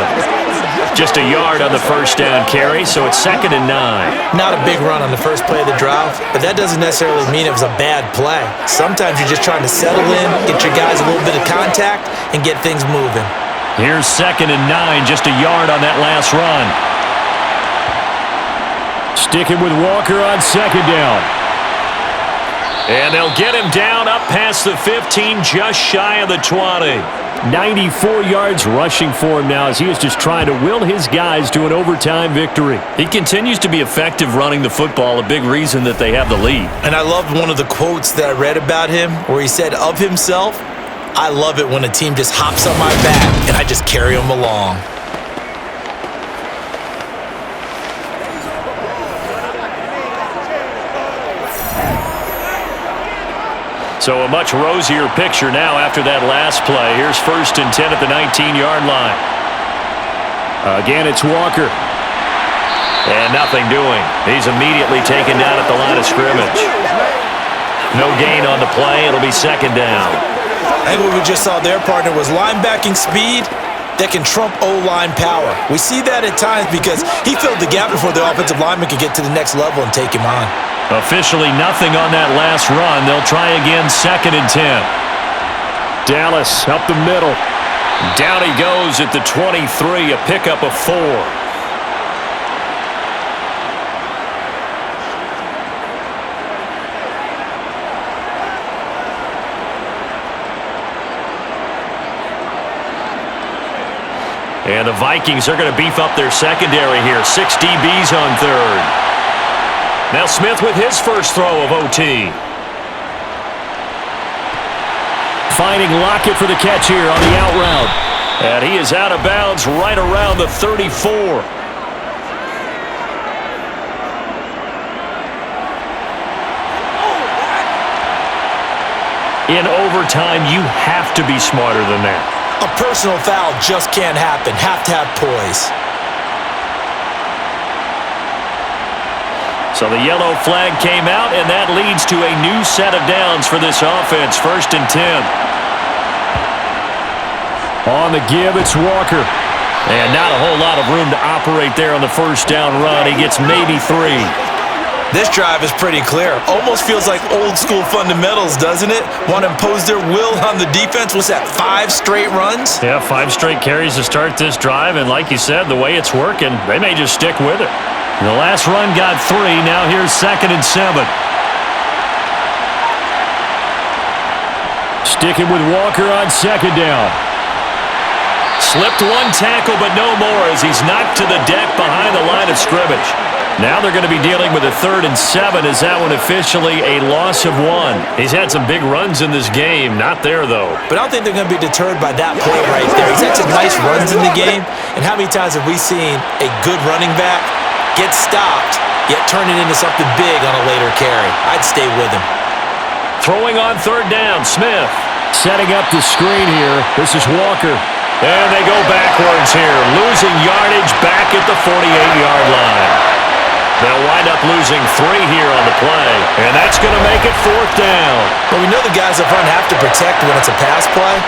Just 1 yard on the first down carry, so it's 2nd and 9. Not a big run on the first play of the drive, but that doesn't necessarily mean it was a bad play. Sometimes you're just trying to settle in, get your guys a little bit of contact, and get things moving. Here's 2nd and 9, just 1 yard on that last run. Sticking with Walker on 2nd down. And they'll get him down up past the 15, just shy of the 20. 94 yards rushing for him now as he is just trying to will his guys to an overtime victory. He continues to be effective running the football, a big reason that they have the lead. And I loved one of the quotes that I read about him where he said of himself, I love it when a team just hops on my back and I just carry them along. So a much rosier picture now after that last play. Here's 1st and 10 at the 19-yard line. Again, it's Walker. And nothing doing. He's immediately taken down at the line of scrimmage. No gain on the play. It'll be 2nd down. I think what we just saw there, partner, was linebacking speed that can trump O-line power. We see that at times because he filled the gap before the offensive lineman could get to the next level and take him on. Officially nothing on that last run. They'll try again, 2nd and 10. Dallas up the middle. Down he goes at the 23, a pickup of 4. And the Vikings are going to beef up their secondary here. 6 DBs on 3rd. Now Smith with his first throw of OT. finding Lockett for the catch here on the out route. And he is out of bounds right around the 34. In overtime, you have to be smarter than that. A personal foul just can't happen. Have to have poise. So the yellow flag came out, and that leads to a new set of downs for this offense. 1st and 10. On the give, it's Walker. And not a whole lot of room to operate there on the first down run. He gets maybe 3. This drive is pretty clear. Almost feels like old school fundamentals, doesn't it? Want to impose their will on the defense. What's that, 5 straight runs? Yeah, 5 straight carries to start this drive. And like you said, the way it's working, they may just stick with it. The last run got 3. Now here's 2nd and 7. Sticking with Walker on 2nd down. Slipped one tackle, but no more as he's knocked to the deck behind the line of scrimmage. Now they're going to be dealing with a 3rd and 7. Is that one officially a loss of 1? He's had some big runs in this game. Not there, though. But I don't think they're going to be deterred by that play right there. He's had some nice runs in the game. And how many times have we seen a good running back get stopped, yet turn it into something big on a later carry? I'd stay with him. Throwing on 3rd down, Smith. Setting up the screen here. This is Walker. And they go backwards here, losing yardage back at the 48-yard line. They'll wind up losing 3 here on the play, and that's going to make it 4th down. Well, we know the guys up front have to protect when it's a pass play,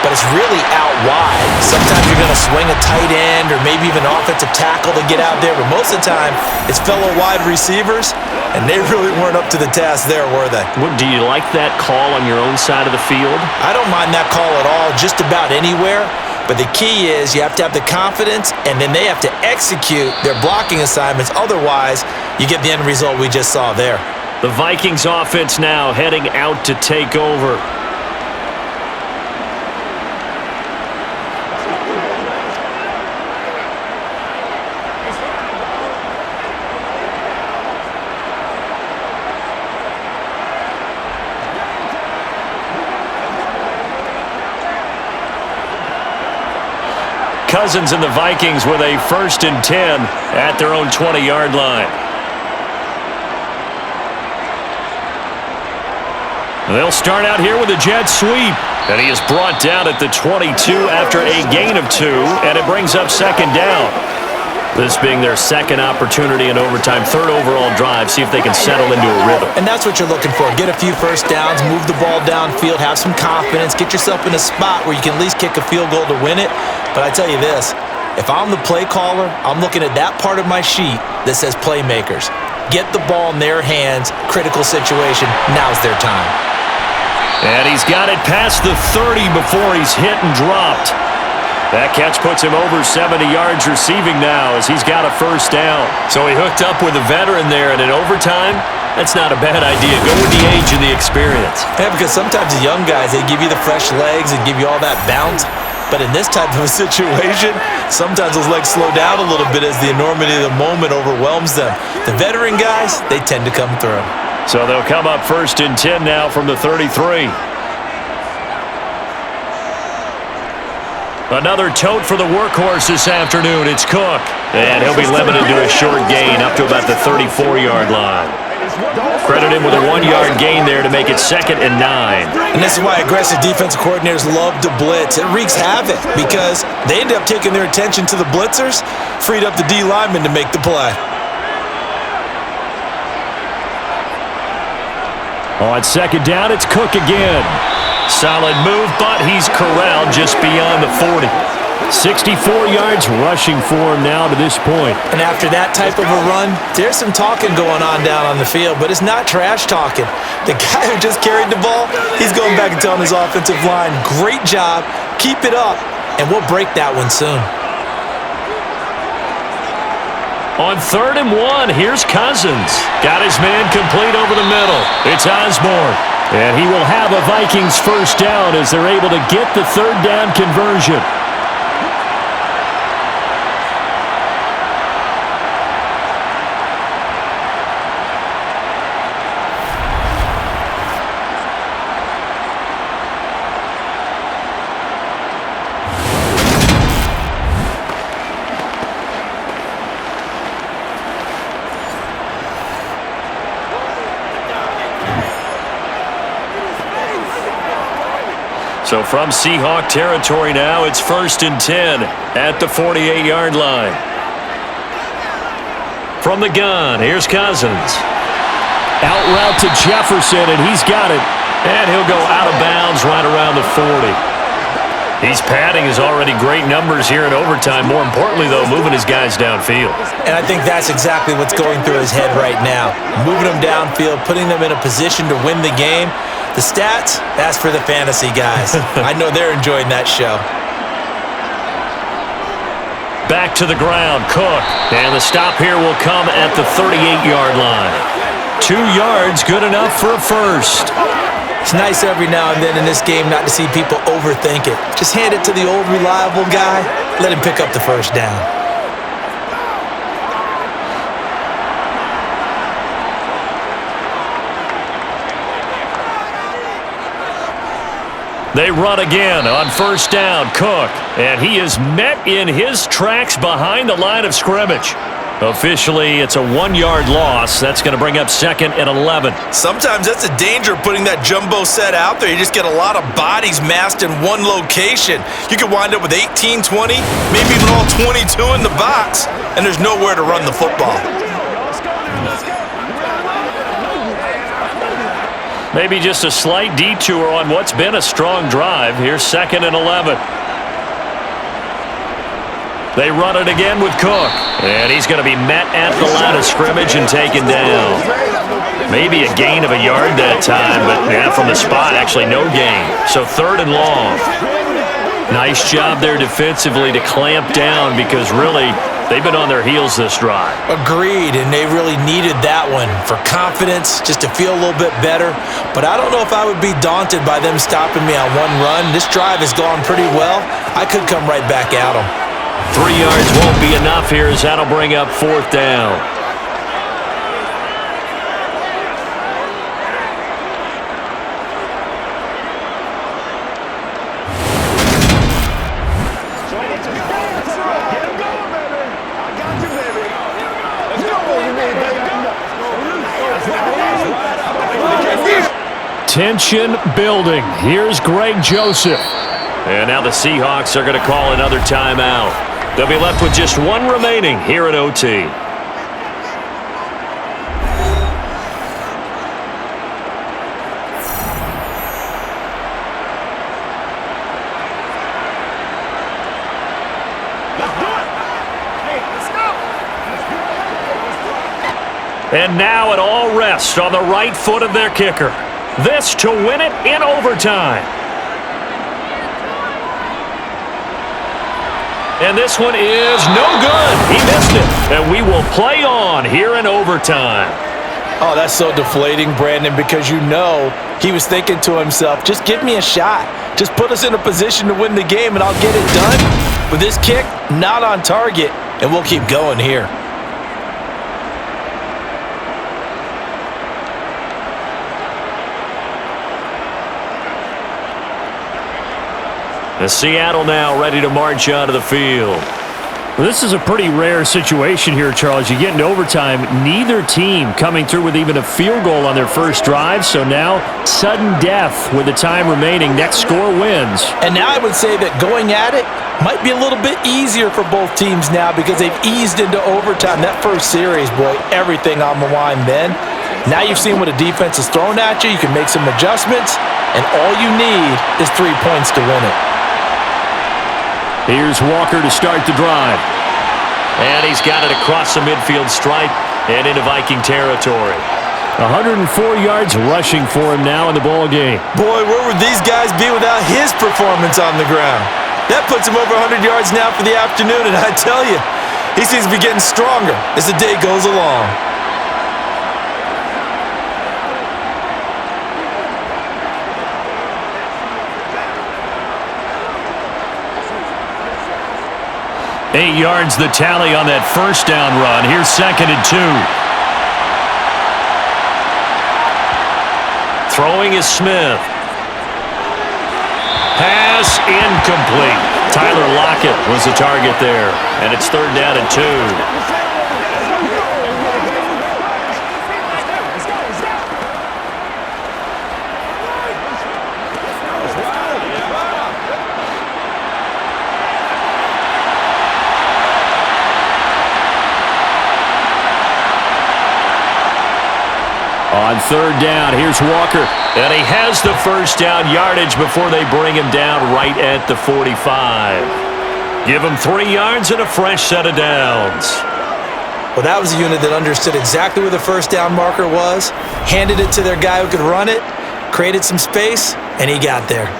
but it's really out wide. Sometimes you're going to swing a tight end or maybe even offensive tackle to get out there, but most of the time it's fellow wide receivers, and they really weren't up to the task there, were they? Do you like that call on your own side of the field? I don't mind that call at all, just about anywhere. But the key is you have to have the confidence, and then they have to execute their blocking assignments. Otherwise, you get the end result we just saw there. The Vikings offense now heading out to take over. Cousins and the Vikings with a 1st and 10 at their own 20-yard line. They'll start out here with a jet sweep. And he is brought down at the 22 after a gain of 2, and it brings up 2nd down. This being their 2nd opportunity in overtime, 3rd overall drive, see if they can settle into a rhythm. And that's what you're looking for. Get a few first downs, move the ball downfield, have some confidence, get yourself in a spot where you can at least kick a field goal to win it. But I tell you this, if I'm the play caller, I'm looking at that part of my sheet that says playmakers. Get the ball in their hands, critical situation, now's their time. And he's got it past the 30 before he's hit and dropped. That catch puts him over 70 yards receiving now as he's got a 1st down. So he hooked up with a veteran there, and in overtime, that's not a bad idea. Go with the age and the experience. Yeah, because sometimes the young guys, they give you the fresh legs and give you all that bounce. But in this type of a situation, sometimes those legs slow down a little bit as the enormity of the moment overwhelms them. The veteran guys, they tend to come through. So they'll come up 1st and 10 now from the 33. Another tote for the workhorse this afternoon. It's Cook. And he'll be limited to a short gain up to about the 34-yard line. Credit him with a 1-yard gain there to make it 2nd and 9. And this is why aggressive defensive coordinators love to blitz. It wreaks havoc because they end up taking their attention to the blitzers, freed up the D lineman to make the play. On 2nd down, it's Cook again. Solid move, but he's corralled just beyond the 40. 64 yards rushing for him now to this point. And after that type of a run, there's some talking going on down on the field, but it's not trash talking. The guy who just carried the ball, he's going back and telling his offensive line, great job, keep it up, and we'll break that one soon. On 3rd and 1, here's Cousins. Got his man complete over the middle. It's Osborne. And he will have a Vikings 1st down as they're able to get the 3rd down conversion. So from Seahawk territory now, it's 1st and 10 at the 48-yard line. From the gun, here's Cousins. Out route to Jefferson, and he's got it. And he'll go out of bounds right around the 40. He's padding his already great numbers here in overtime. More importantly, though, moving his guys downfield. And I think that's exactly what's going through his head right now. Moving them downfield, putting them in a position to win the game. The stats, that's for the fantasy guys. I know they're enjoying that show. Back to the ground, Cook. And the stop here will come at the 38-yard line. 2 yards, good enough for a first. It's nice every now and then in this game not to see people overthink it. Just hand it to the old reliable guy. Let him pick up the first down. They run again on 1st down, Cook. And he is met in his tracks behind the line of scrimmage. Officially, it's a 1-yard loss. That's going to bring up 2nd and 11. Sometimes that's the danger of putting that jumbo set out there. You just get a lot of bodies massed in one location. You could wind up with 18, 20, maybe even all 22 in the box, and there's nowhere to run the football. Maybe just a slight detour on what's been a strong drive. Here's 2nd and 11. They run it again with Cook. And he's going to be met at the line of scrimmage and taken down. Maybe a gain of a yard that time, but yeah, from the spot, actually no gain. So 3rd and long. Nice job there defensively to clamp down because really they've been on their heels this drive. Agreed, and they really needed that one for confidence, just to feel a little bit better. But I don't know if I would be daunted by them stopping me on one run. This drive has gone pretty well. I could come right back at them. 3 yards won't be enough here as that'll bring up 4th down. Tension building. Here's Greg Joseph. And now the Seahawks are going to call another timeout. They'll be left with just one remaining here at OT. And now it all rests on the right foot of their kicker. This to win it in overtime. And this one is no good. He missed it. And we will play on here in overtime. Oh, that's so deflating, Brandon, because you know he was thinking to himself, just give me a shot. Just put us in a position to win the game and I'll get it done. With this kick, not on target, and we'll keep going here. And Seattle now ready to march onto the field. Well, this is a pretty rare situation here, Charles. You get into overtime, neither team coming through with even a field goal on their first drive. So now, sudden death with the time remaining. Next score wins. And now I would say that going at it might be a little bit easier for both teams now because they've eased into overtime. That first series, boy, everything on the line then. Now you've seen what a defense is thrown at you. You can make some adjustments, and all you need is 3 points to win it. Here's Walker to start the drive. And he's got it across the midfield stripe and into Viking territory. 104 yards rushing for him now in the ball game. Boy, where would these guys be without his performance on the ground? That puts him over 100 yards now for the afternoon, and I tell you, he seems to be getting stronger as the day goes along. Eight yards the tally on that first down run. Here's 2nd and 2. Throwing is Smith. Pass incomplete. Tyler Lockett was the target there. And it's 3rd down and 2. on third down. Here's Walker. And he has the first down yardage before they bring him down right at the 45. Give him 3 yards and a fresh set of downs. Well, that was a unit that understood exactly where the first down marker was, handed it to their guy who could run it, created some space, and he got there.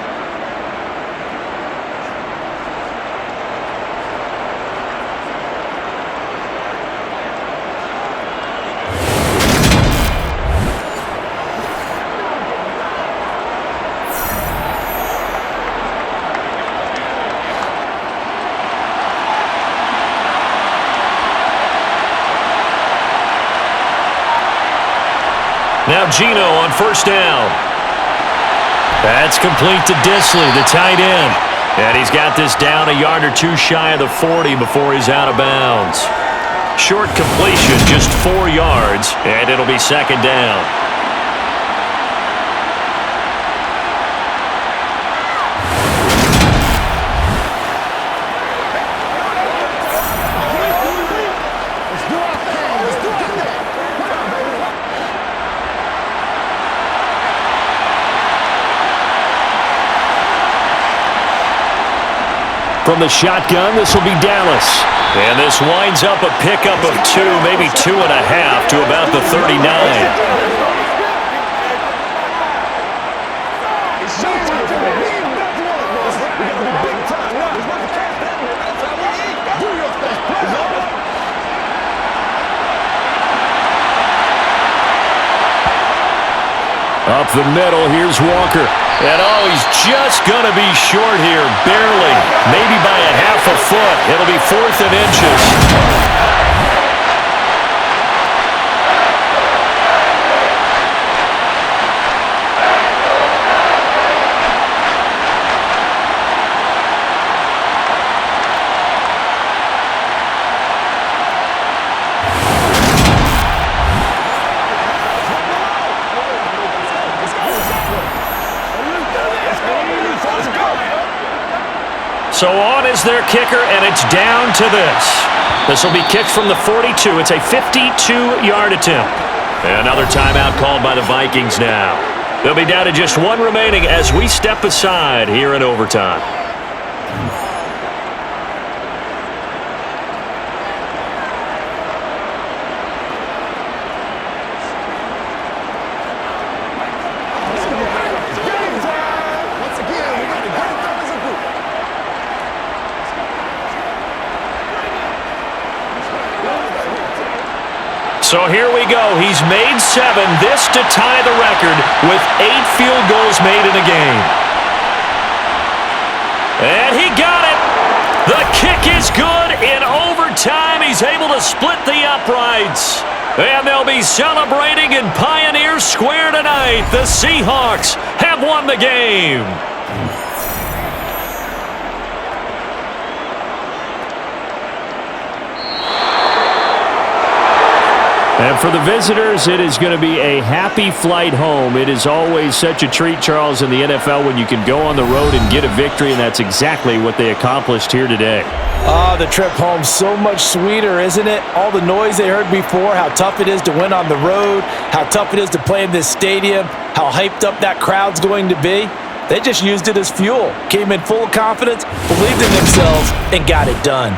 Now Gino on first down. That's complete to Disley, the tight end. And he's got this down a yard or 2 shy of the 40 before he's out of bounds. Short completion, just 4 yards, and it'll be second down. From the shotgun, this will be Dallas. And this winds up a pickup of 2, maybe 2.5 to about the 39. Up the middle, here's Walker. And he's just going to be short here, barely, maybe by a half a foot. It'll be 4th and inches. So on is their kicker, and it's down to this. This will be kicked from the 42. It's a 52-yard attempt. Another timeout called by the Vikings now. They'll be down to just 1 remaining as we step aside here in overtime. So here we go. He's made 7. This to tie the record with 8 field goals made in a game. And he got it. The kick is good in overtime. He's able to split the uprights. And they'll be celebrating in Pioneer Square tonight. The Seahawks have won the game. And for the visitors, it is going to be a happy flight home. It is always such a treat, Charles, in the NFL when you can go on the road and get a victory, and that's exactly what they accomplished here today. The trip home so much sweeter, isn't it? All the noise they heard before, how tough it is to win on the road, how tough it is to play in this stadium, how hyped up that crowd's going to be. They just used it as fuel, came in full confidence, believed in themselves, and got it done.